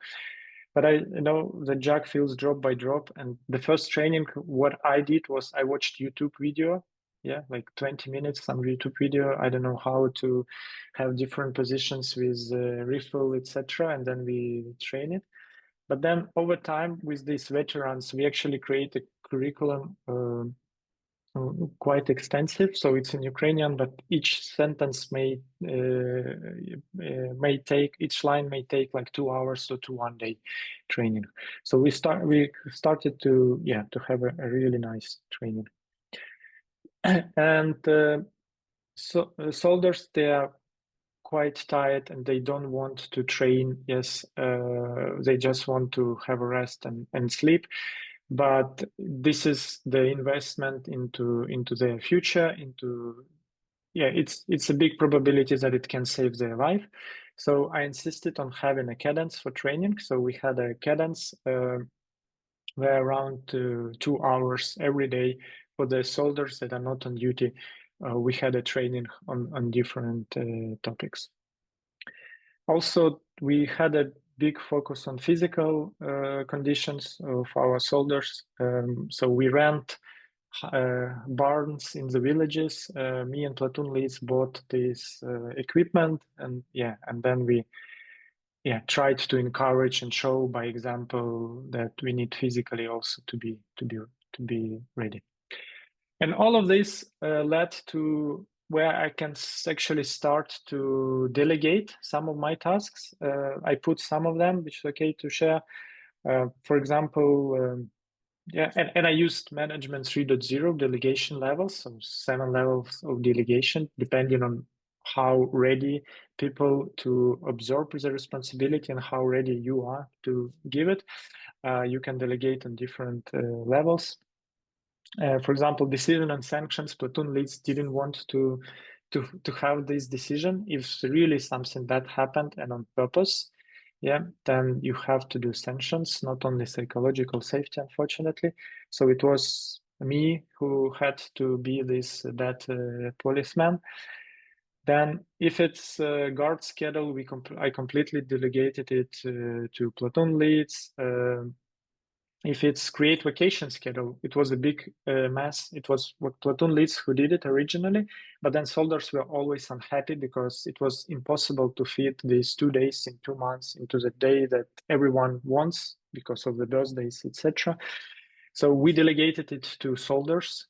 But I know the jug fills drop by drop. And the first training, what I did was I watched YouTube video. Yeah, like 20 minutes, some YouTube video. I don't know how to have different positions with rifle, etc. And then we train it. But then over time with these veterans, we actually create a curriculum quite extensive. So it's in Ukrainian, but each sentence may take, each line may take like 2 hours to 1 day training. So we started to have a really nice training. And so soldiers, they are quite tired and they don't want to train. Yes, they just want to have a rest and sleep. But this is the investment into their future, it's a big probability that it can save their life. So I insisted on having a cadence for training. So we had a cadence where around 2 hours every day for the soldiers that are not on duty. We had a training on different topics. Also, we had a big focus on physical conditions of our soldiers. So we rent barns in the villages. Me and platoon leads bought this equipment, and then we tried to encourage and show by example that we need physically also to be ready. And all of this led to where I can actually start to delegate some of my tasks. I put some of them, which is okay to share. For example, and I used management 3.0 delegation levels, so 7 levels of delegation, depending on how ready people to absorb the responsibility and how ready you are to give it. You can delegate on different levels. For example, decision and sanctions, platoon leads didn't want to have this decision. If really something bad happened and on purpose, then you have to do sanctions, not only psychological safety, unfortunately. So it was me who had to be that policeman. Then if it's guard schedule, I completely delegated it to platoon leads. If it's create vacation schedule, it was a big mess. It was what platoon leads who did it originally, but then soldiers were always unhappy because it was impossible to fit these 2 days in 2 months into the day that everyone wants because of the birthdays, etc. So we delegated it to soldiers.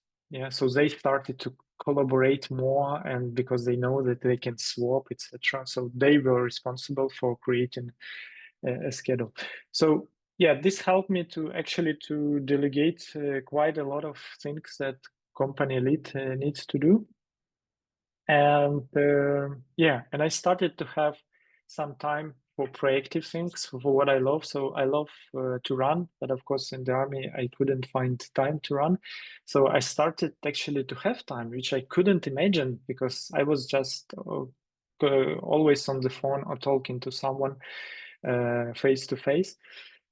So they started to collaborate more, and because they know that they can swap, etc. So they were responsible for creating a schedule. So this helped me to actually to delegate quite a lot of things that company lead needs to do. And and I started to have some time for proactive things, for what I love. So I love to run, but of course in the army I couldn't find time to run. So I started actually to have time, which I couldn't imagine because I was just always on the phone or talking to someone face to face.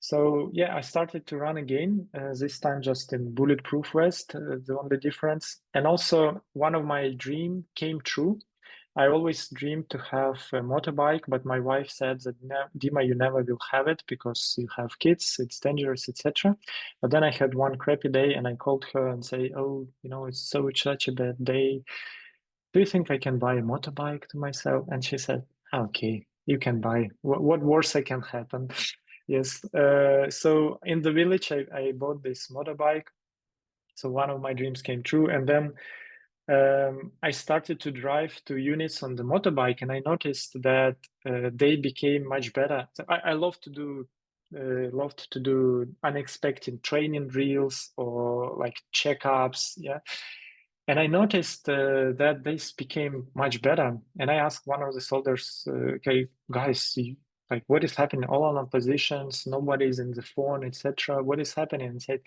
So I started to run again, this time just in bulletproof vest, the only difference. And also one of my dreams came true. I always dreamed to have a motorbike, but my wife said that, Dima, you never will have it because you have kids, it's dangerous, etc. But then I had one crappy day and I called her and say, oh, it's such a bad day. Do you think I can buy a motorbike to myself? And she said, okay, you can buy. What worse can happen? Yes. So in the village, I bought this motorbike. So one of my dreams came true. And then I started to drive to units on the motorbike, and I noticed that they became much better. So I love to do loved to do unexpected training drills or like checkups. Yeah. And I noticed that this became much better. And I asked one of the soldiers, okay, guys, like what is happening? All on our positions, nobody's in the phone, etc. What is happening? And said,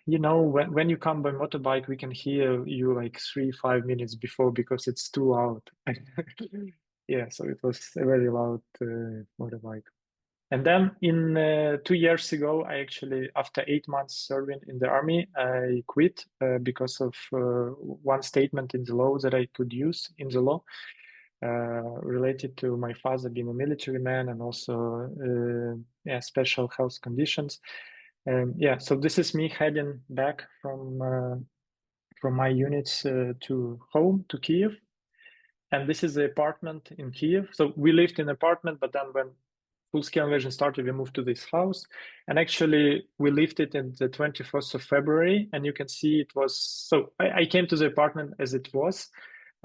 you know, when you come by motorbike, we can hear you like 3-5 minutes before because it's too loud. Yeah, so it was a very loud motorbike. And then in 2 years ago, I actually, after 8 months serving in the army, I quit because of one statement in the law that I could use in the law related to my father being a military man and also yeah, special health conditions. Yeah, so this is me heading back from my units to home, to Kiev. And this is the apartment in Kiev. So we lived in an apartment, but then when full-scale invasion started, we moved to this house. And actually, we lived it in the 21st of February. And you can see it was, so I came to the apartment as it was.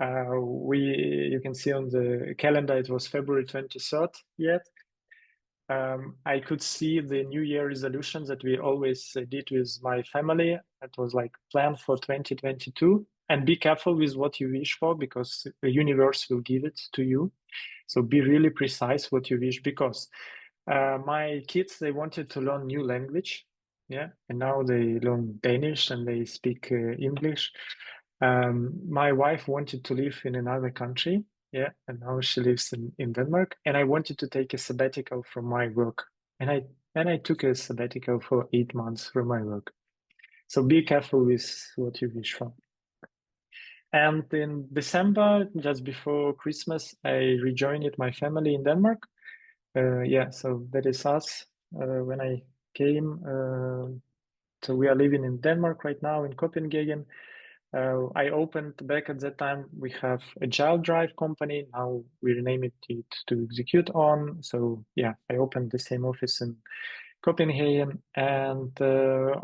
You can see on the calendar, it was February 23rd yet. I could see the New Year resolutions that we always did with my family. It was like planned for 2022. And be careful with what you wish for because the universe will give it to you. So be really precise what you wish because my kids, they wanted to learn new language. Yeah. And now they learn Danish and they speak English. My wife wanted to live in another country. Yeah. And now she lives in Denmark. And I wanted to take a sabbatical from my work. And I took a sabbatical for 8 months from my work. So be careful with what you wish for. And in December, just before Christmas, I rejoined my family in Denmark. Yeah, so that is us. When I came, so we are living in Denmark right now in Copenhagen. I opened back at that time, we have Agile Drive company. Now we renamed it to Execute On. So yeah, I opened the same office in Copenhagen, and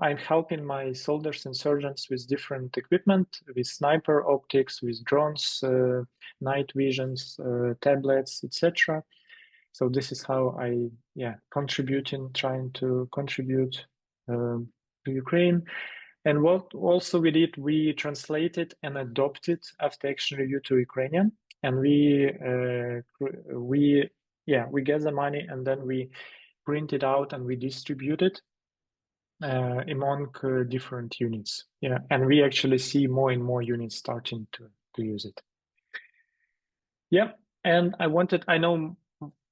I'm helping my soldiers and sergeants with different equipment, with sniper optics, with drones, night visions, tablets, etc. So this is how I, trying to contribute to Ukraine. And what also we did, we translated and adopted after action review to Ukrainian, and we get the money and then we print it out and we distribute it among different units. Yeah, and we actually see more and more units starting to use it. Yeah, and I know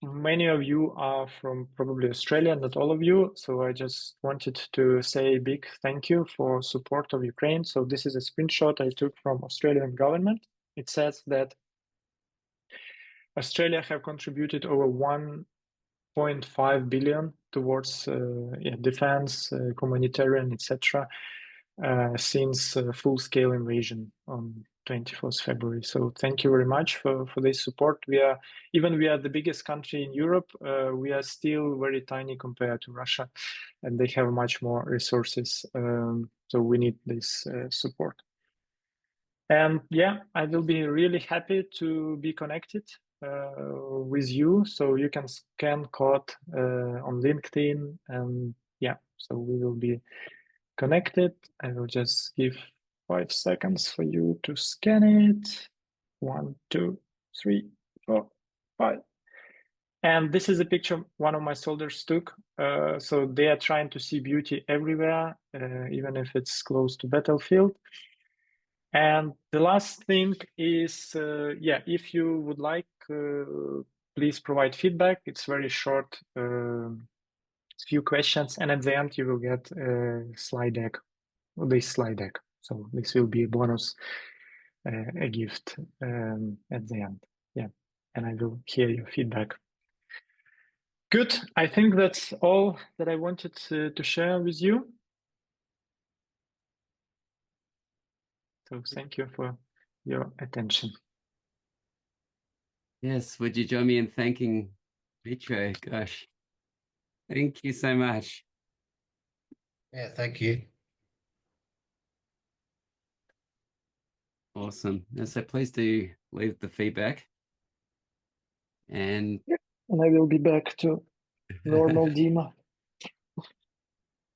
many of you are from probably Australia, not all of you. So I just wanted to say a big thank you for support of Ukraine. So this is a screenshot I took from Australian government. It says that Australia have contributed over 1.5 billion towards defense, humanitarian, etc. Since full-scale invasion on 24th February. So thank you very much for this support. We are the biggest country in Europe. We are still very tiny compared to Russia, and they have much more resources. So we need this support. And yeah, I will be really happy to be connected with you. So you can scan code on LinkedIn, and yeah, so we will be connected. I will just give 5 seconds for you to scan it. 1, 2, 3, 4, 5. And this is a picture one of my soldiers took. So they are trying to see beauty everywhere, even if it's close to battlefield. And the last thing is, if you would like, please provide feedback. It's very short, few questions, and at the end you will get a slide deck, this slide deck. So this will be a bonus, a gift at the end. Yeah, and I will hear your feedback. Good. I think that's all that I wanted to share with you. So thank you for your attention. Yes, would you join me in thanking Dmytro? Gosh, thank you so much. Yeah, thank you. Awesome. And so please do leave the feedback. And I will be back to Normal Dima.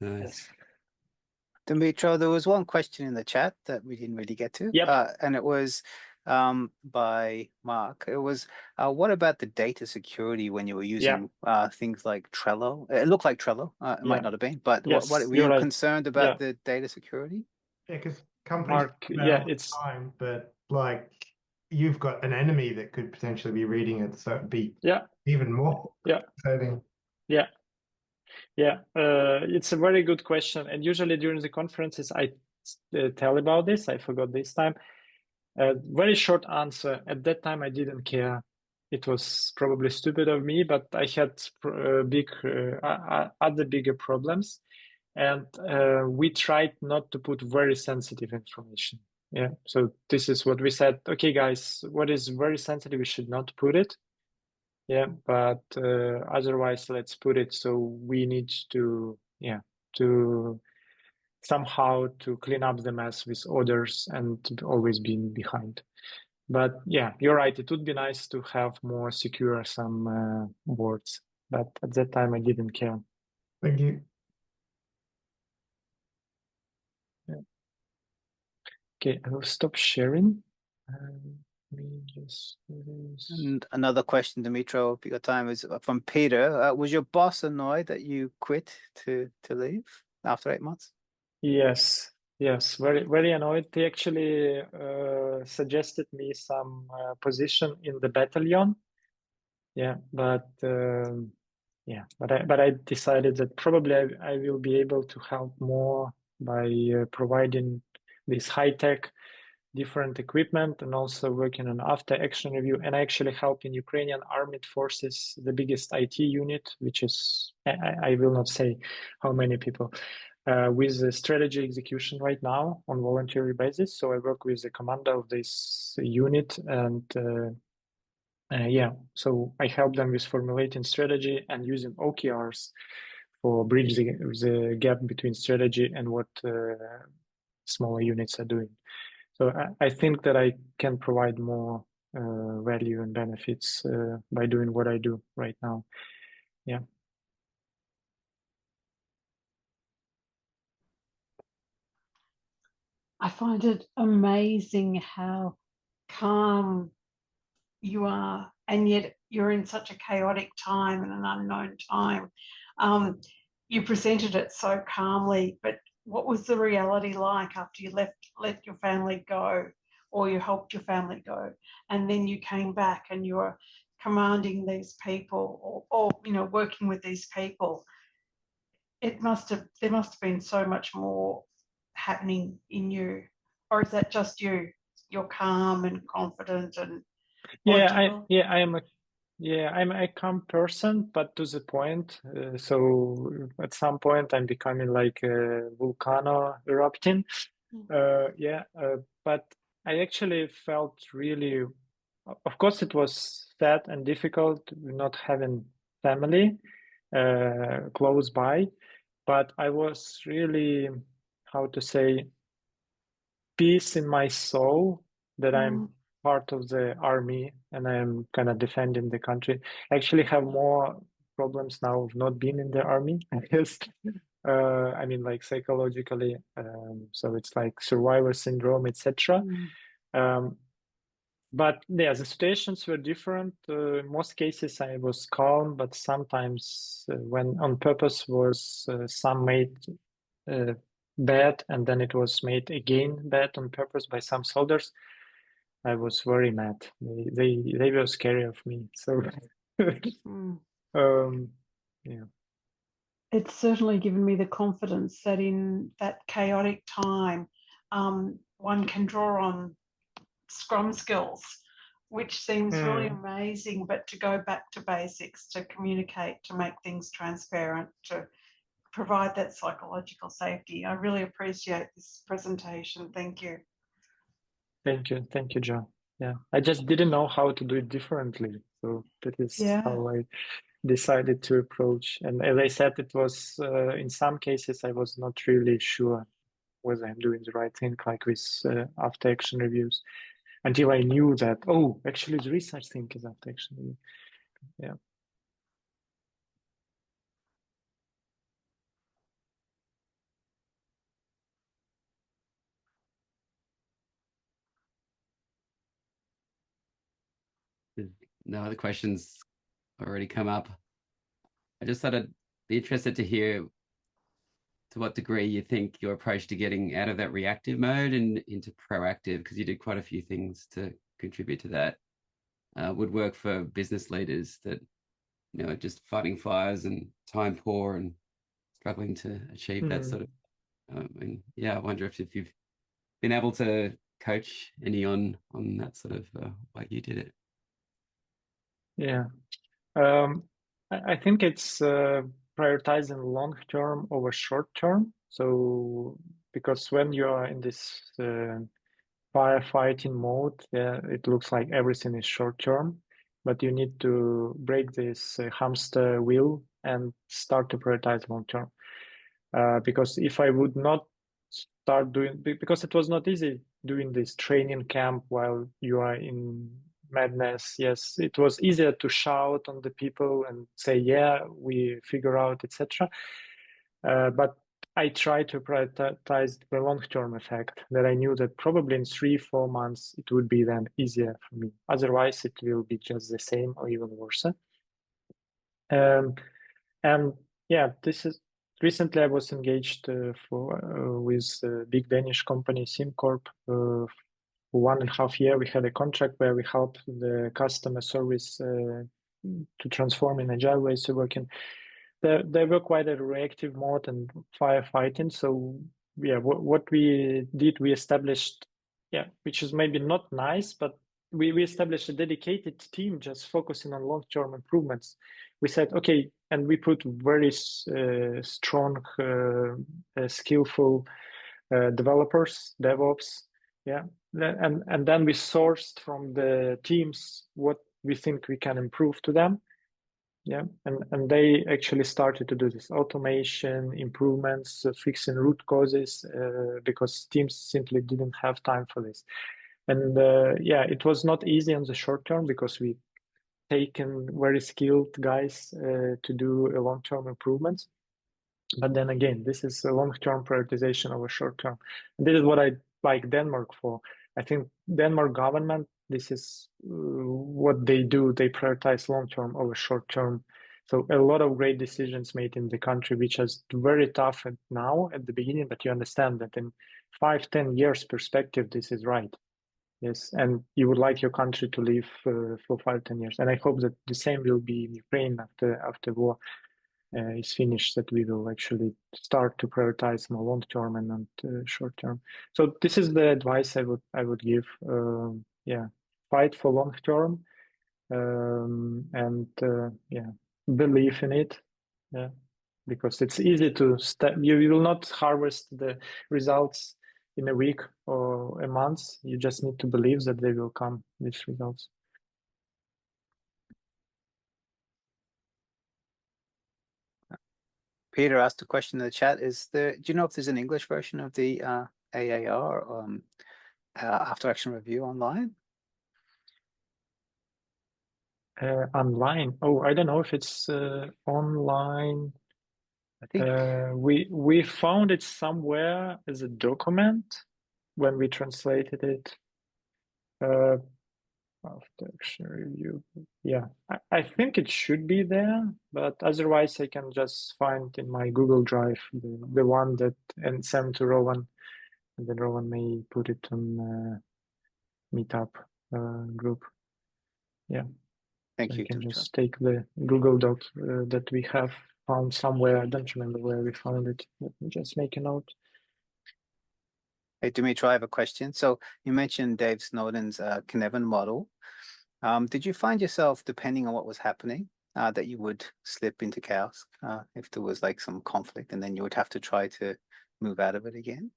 Nice. Dmytro, there was one question in the chat that we didn't really get to, Yep. and it was by Mark. It was, what about the data security when you were using things like Trello? It looked like Trello. It might not have been, but Yes, what were you're you right. concerned about the data security? Yeah, because companies Mark, do that yeah, all the it's time, but like you've got an enemy that could potentially be reading it, so it'd be even more exciting. It's a very good question, and usually during the conferences I tell about this. I forgot this time. Very short answer. At that time, I didn't care. It was probably stupid of me, but I had other bigger problems, and we tried not to put very sensitive information. Yeah, so this is what we said. Okay, guys, what is very sensitive, we should not put it. Yeah, but otherwise, let's put it. So we need to somehow to clean up the mess with others and always being behind. But yeah, you're right. It would be nice to have more secure some boards, but at that time I didn't care. Thank you. Yeah. Okay, I will stop sharing. Let me just do this. And another question, Dmytro, if you got time, is from Peter. Was your boss annoyed that you quit to leave after 8 months? Yes, very, very annoyed. They actually suggested me some position in the battalion. Yeah, but I decided that probably I will be able to help more by providing this high-tech different equipment and also working on after action review. And I actually help in Ukrainian Armed Forces, the biggest IT unit, which is, I will not say how many people, with the strategy execution right now on voluntary basis. So I work with the commander of this unit, and so I help them with formulating strategy and using OKRs for bridging the gap between strategy and what smaller units are doing. So I think that I can provide more value and benefits by doing what I do right now. Yeah. I find it amazing how calm you are, and yet you're in such a chaotic time and an unknown time. You presented it so calmly, but what was the reality like after you let your family go, or you helped your family go, and then you came back and you were commanding these people, or working with these people? There must have been so much more happening in you, or is that just you? You're calm and confident and I'm a calm person, but to the point. So at some point, I'm becoming like a volcano erupting. But I actually felt really. Of course, it was sad and difficult not having family close by, but I was really, how to say, peace in my soul that I'm part of the army and I'm kind of defending the country. I actually have more problems now of not being in the army, I guess. I mean, like psychologically, so it's like survivor syndrome, etc. But yeah, the situations were different. In most cases, I was calm, but sometimes when on purpose was some made bad, and then it was made again bad on purpose by some soldiers, I was very mad. They were scary of me. So yeah. It's certainly given me the confidence that in that chaotic time, one can draw on Scrum skills, which seems really amazing, but to go back to basics, to communicate, to make things transparent, to provide that psychological safety. I really appreciate this presentation. Thank you. Thank you, John. Yeah, I just didn't know how to do it differently. So that is how I decided to approach. And as I said, it was in some cases I was not really sure whether I'm doing the right thing, like with after action reviews, until I knew that, oh, actually the research thing is after action review. Yeah. no other questions already come up. I just thought I'd be interested to hear to what degree you think your approach to getting out of that reactive mode and into proactive, because you did quite a few things to contribute to that, would work for business leaders that, you know, are just fighting fires and time poor and struggling to achieve that sort of. And yeah, I wonder if you've been able to coach any on that sort of way you did it. Yeah, I think it's prioritizing long term over short term. So because when you are in this firefighting mode, yeah, it looks like everything is short term, but you need to break this hamster wheel and start to prioritize long term. Because if I would not start doing, because it was not easy doing this training camp while you are in madness. Yes, it was easier to shout on the people and say, yeah, we figure out, etc. But I tried to prioritize the long-term effect, that I knew that probably in 3-4 months it would be then easier for me. Otherwise, it will be just the same or even worse. And yeah, this is recently I was engaged with a big Danish company, SimCorp. For 1.5 years, we had a contract where we helped the customer service to transform in agile ways of working. They were quite a reactive mode and firefighting. So yeah, what we did, we established, yeah, which is maybe not nice, but we established a dedicated team just focusing on long-term improvements. We said, okay, and we put very strong, skillful developers, DevOps, yeah, and then we sourced from the teams what we think we can improve to them. Yeah, and they actually started to do this automation, improvements, fixing root causes, because teams simply didn't have time for this. And yeah, it was not easy on the short term because we taken very skilled guys to do a long-term improvements. But then again, this is a long-term prioritization over short-term. And this is what I like Denmark for. I think Denmark government, this is what they do. They prioritize long-term over short-term. So a lot of great decisions made in the country, which is very tough now at the beginning, but you understand that in 5-10 years perspective, this is right. Yes, and you would like your country to live for 5-10 years. And I hope that the same will be in Ukraine after war is finished, that we will actually start to prioritize more long-term and not short-term. So this is the advice I would give. Yeah, fight for long-term and yeah, believe in it. Yeah, because it's easy to you will not harvest the results in a week or a month. You just need to believe that they will come, these results. Peter asked a question in the chat. Do you know if there's an English version of the AAR after action review online? Online. Oh, I don't know if it's online. I think we found it somewhere as a document when we translated it. After action review. Yeah, I think it should be there, but otherwise I can just find in my Google Drive the one that and send to Rowan, and then Rowan may put it on Meetup group. Yeah. Thank so you. I can just take the Google Doc that we have found somewhere. I don't remember where we found it. Let me just make a note. Hey, Dmytro, I have a question. So you mentioned Dave Snowden's Cynefin model. Did you find yourself, depending on what was happening, that you would slip into chaos if there was like some conflict, and then you would have to try to move out of it again?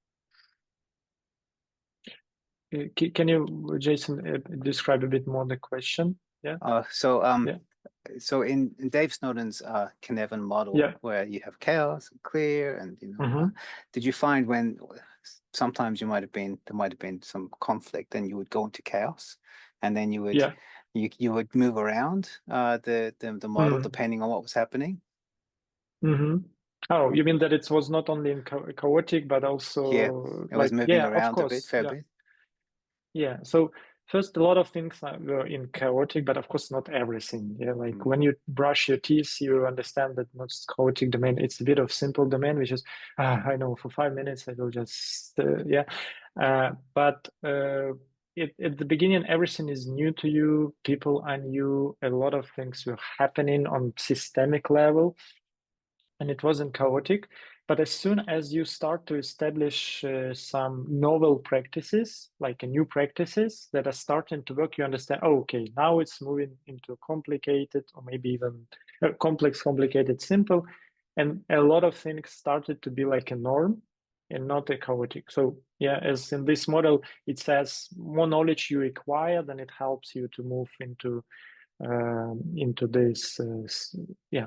Can you, Jason, describe a bit more the question? Yeah. So in Dave Snowden's Cynefin model, where you have chaos and clear, and you know, did you find when sometimes there might have been some conflict, and you would go into chaos, and then you would you would move around the model depending on what was happening? Oh, you mean that it was not only in chaotic, but also it was moving around a bit, fair bit. Yeah. So first, a lot of things were in chaotic, but of course not everything. Yeah, like when you brush your teeth, you understand that not chaotic domain. It's a bit of simple domain, which is I know for 5 minutes I will just but at the beginning, everything is new to you. People are new. A lot of things were happening on systemic level, and it wasn't chaotic. But as soon as you start to establish some novel practices, like new practices that are starting to work, you understand, oh, okay, now it's moving into complicated, or maybe even complex, complicated, simple. And a lot of things started to be like a norm and not a chaotic. So yeah, as in this model, it says more knowledge you acquire, then it helps you to move into this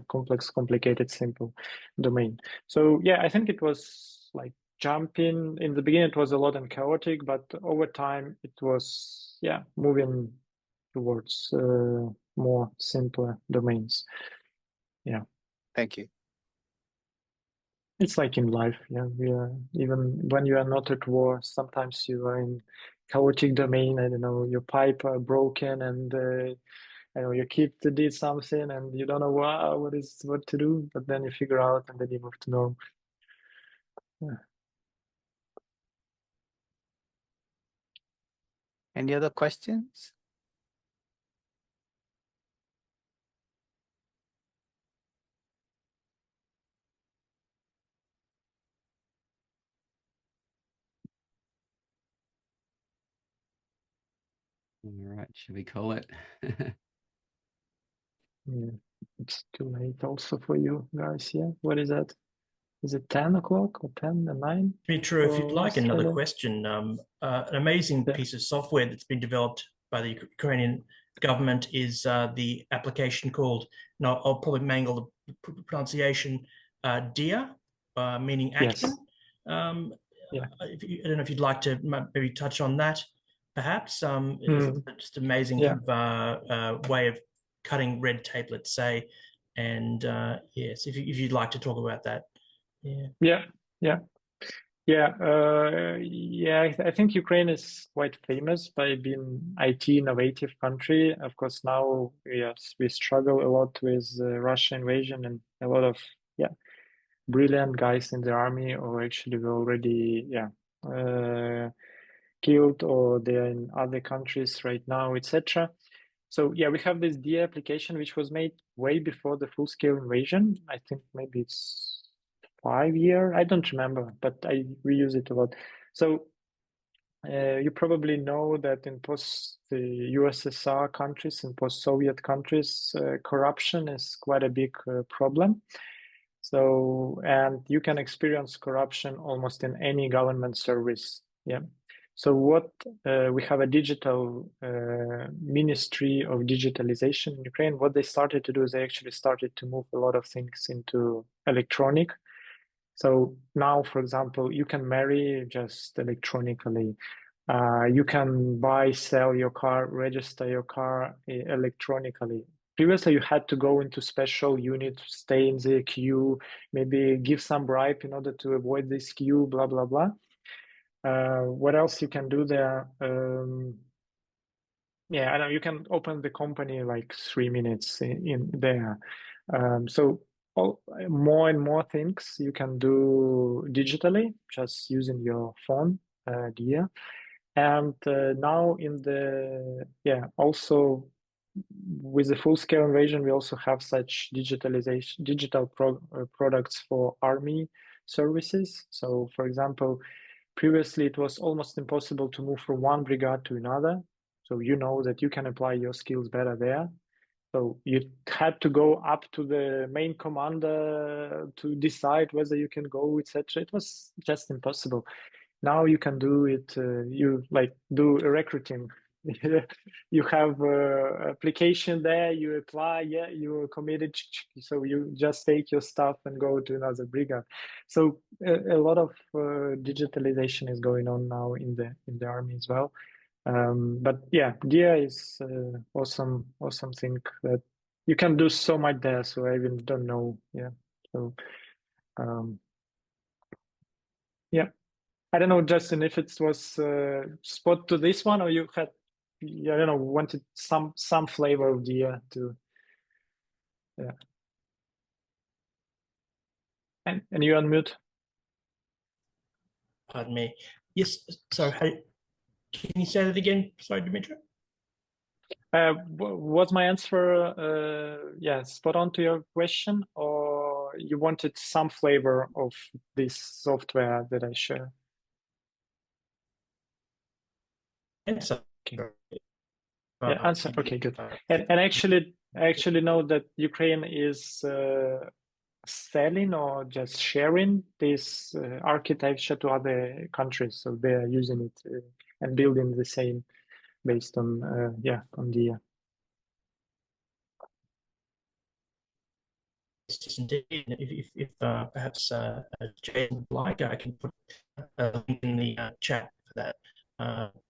complex, complicated, simple domain. So yeah, I think it was like jumping. In the beginning it was a lot and chaotic, but over time it was moving towards more simpler domains. Yeah, thank you. It's like in life, even when you are not at war, sometimes you are in chaotic domain. I don't know, your pipe are broken, and your kid did something and you don't know what to do, but then you figure out and then you move to norm. Yeah. Any other questions? All right, should we call it? Yeah, it's too late also for you guys. Yeah, what is that? Is it 10 o'clock or 10 and 9? Dmytro, if you'd like another question, an amazing piece of software that's been developed by the Ukrainian government is the application called, now I'll probably mangle the pronunciation, DIA, meaning action. Yes. I don't know if you'd like to maybe touch on that, perhaps. It's just amazing way of cutting red tape, let's say. And yes, if you'd like to talk about that. I think Ukraine is quite famous by being IT innovative country. Of course, now yes, we struggle a lot with Russia invasion, and a lot of brilliant guys in the army, or actually were already killed, or they're in other countries right now, etc. So yeah, we have this DIA application which was made way before the full-scale invasion. I think maybe it's 5 years, I don't remember, but we use it a lot. So you probably know that in post-USSR countries and post-Soviet countries, corruption is quite a big problem. So, and you can experience corruption almost in any government service. Yeah. So what we have a digital ministry of digitalization in Ukraine. What they started to do is they actually started to move a lot of things into electronic. So now, for example, you can marry just electronically. You can buy, sell your car, register your car electronically. Previously, you had to go into special unit, stay in the queue, maybe give some bribe in order to avoid this queue, blah, blah, blah. What else you can do there? I know you can open the company like 3 minutes in there. So more and more things you can do digitally, just using your phone, DIA. And now in the, also with the full-scale invasion, we also have such digital products for army services. So for example, previously it was almost impossible to move from one brigade to another. So you know that you can apply your skills better there. So you had to go up to the main commander to decide whether you can go, etc. It was just impossible. Now you can do it. You like do recruiting. You have application there. You apply. Yeah, you're committed. So you just take your stuff and go to another brigade. So a lot of digitalization is going on now in the army as well. But yeah, DIA is awesome thing that you can do so much there. So I even don't know. Yeah. So I don't know, Justin, if it was spot to this one or you had I don't know, wanted some flavor of the to, yeah. And you unmute. Pardon me. Yes. So, can you say that again? Sorry, Dmytro. Was my answer yeah, spot on to your question, or you wanted some flavor of this software that I share? Answer. Yeah, answer. Okay, good. And I actually know that Ukraine is selling or just sharing this architecture to other countries, so they're using it and building the same based on yeah, on the. Yes, indeed. If perhaps Jason would like, I can put a link in the chat for that.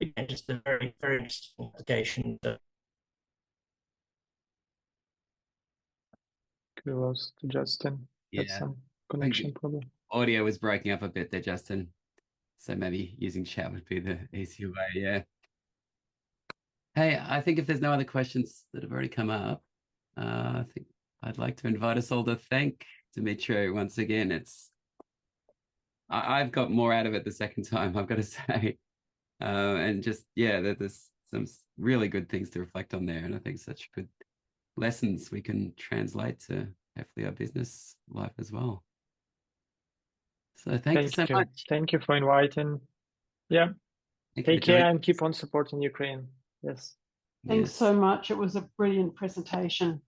Again, just a very, very interesting application. Close to Justin. Yeah, that's some connection problem. Audio was breaking up a bit there, Justin. So maybe using chat would be the easier way. Yeah. Hey, I think if there's no other questions that have already come up, I think I'd like to invite us all to thank Dmytro once again. I've got more out of it the second time, I've got to say. And just, yeah, there's some really good things to reflect on there. And I think such good lessons we can translate to hopefully our business life as well. So thank you so much. Thank you for inviting. Yeah. Take care and keep on supporting Ukraine. Yes. Thanks so much. It was a brilliant presentation.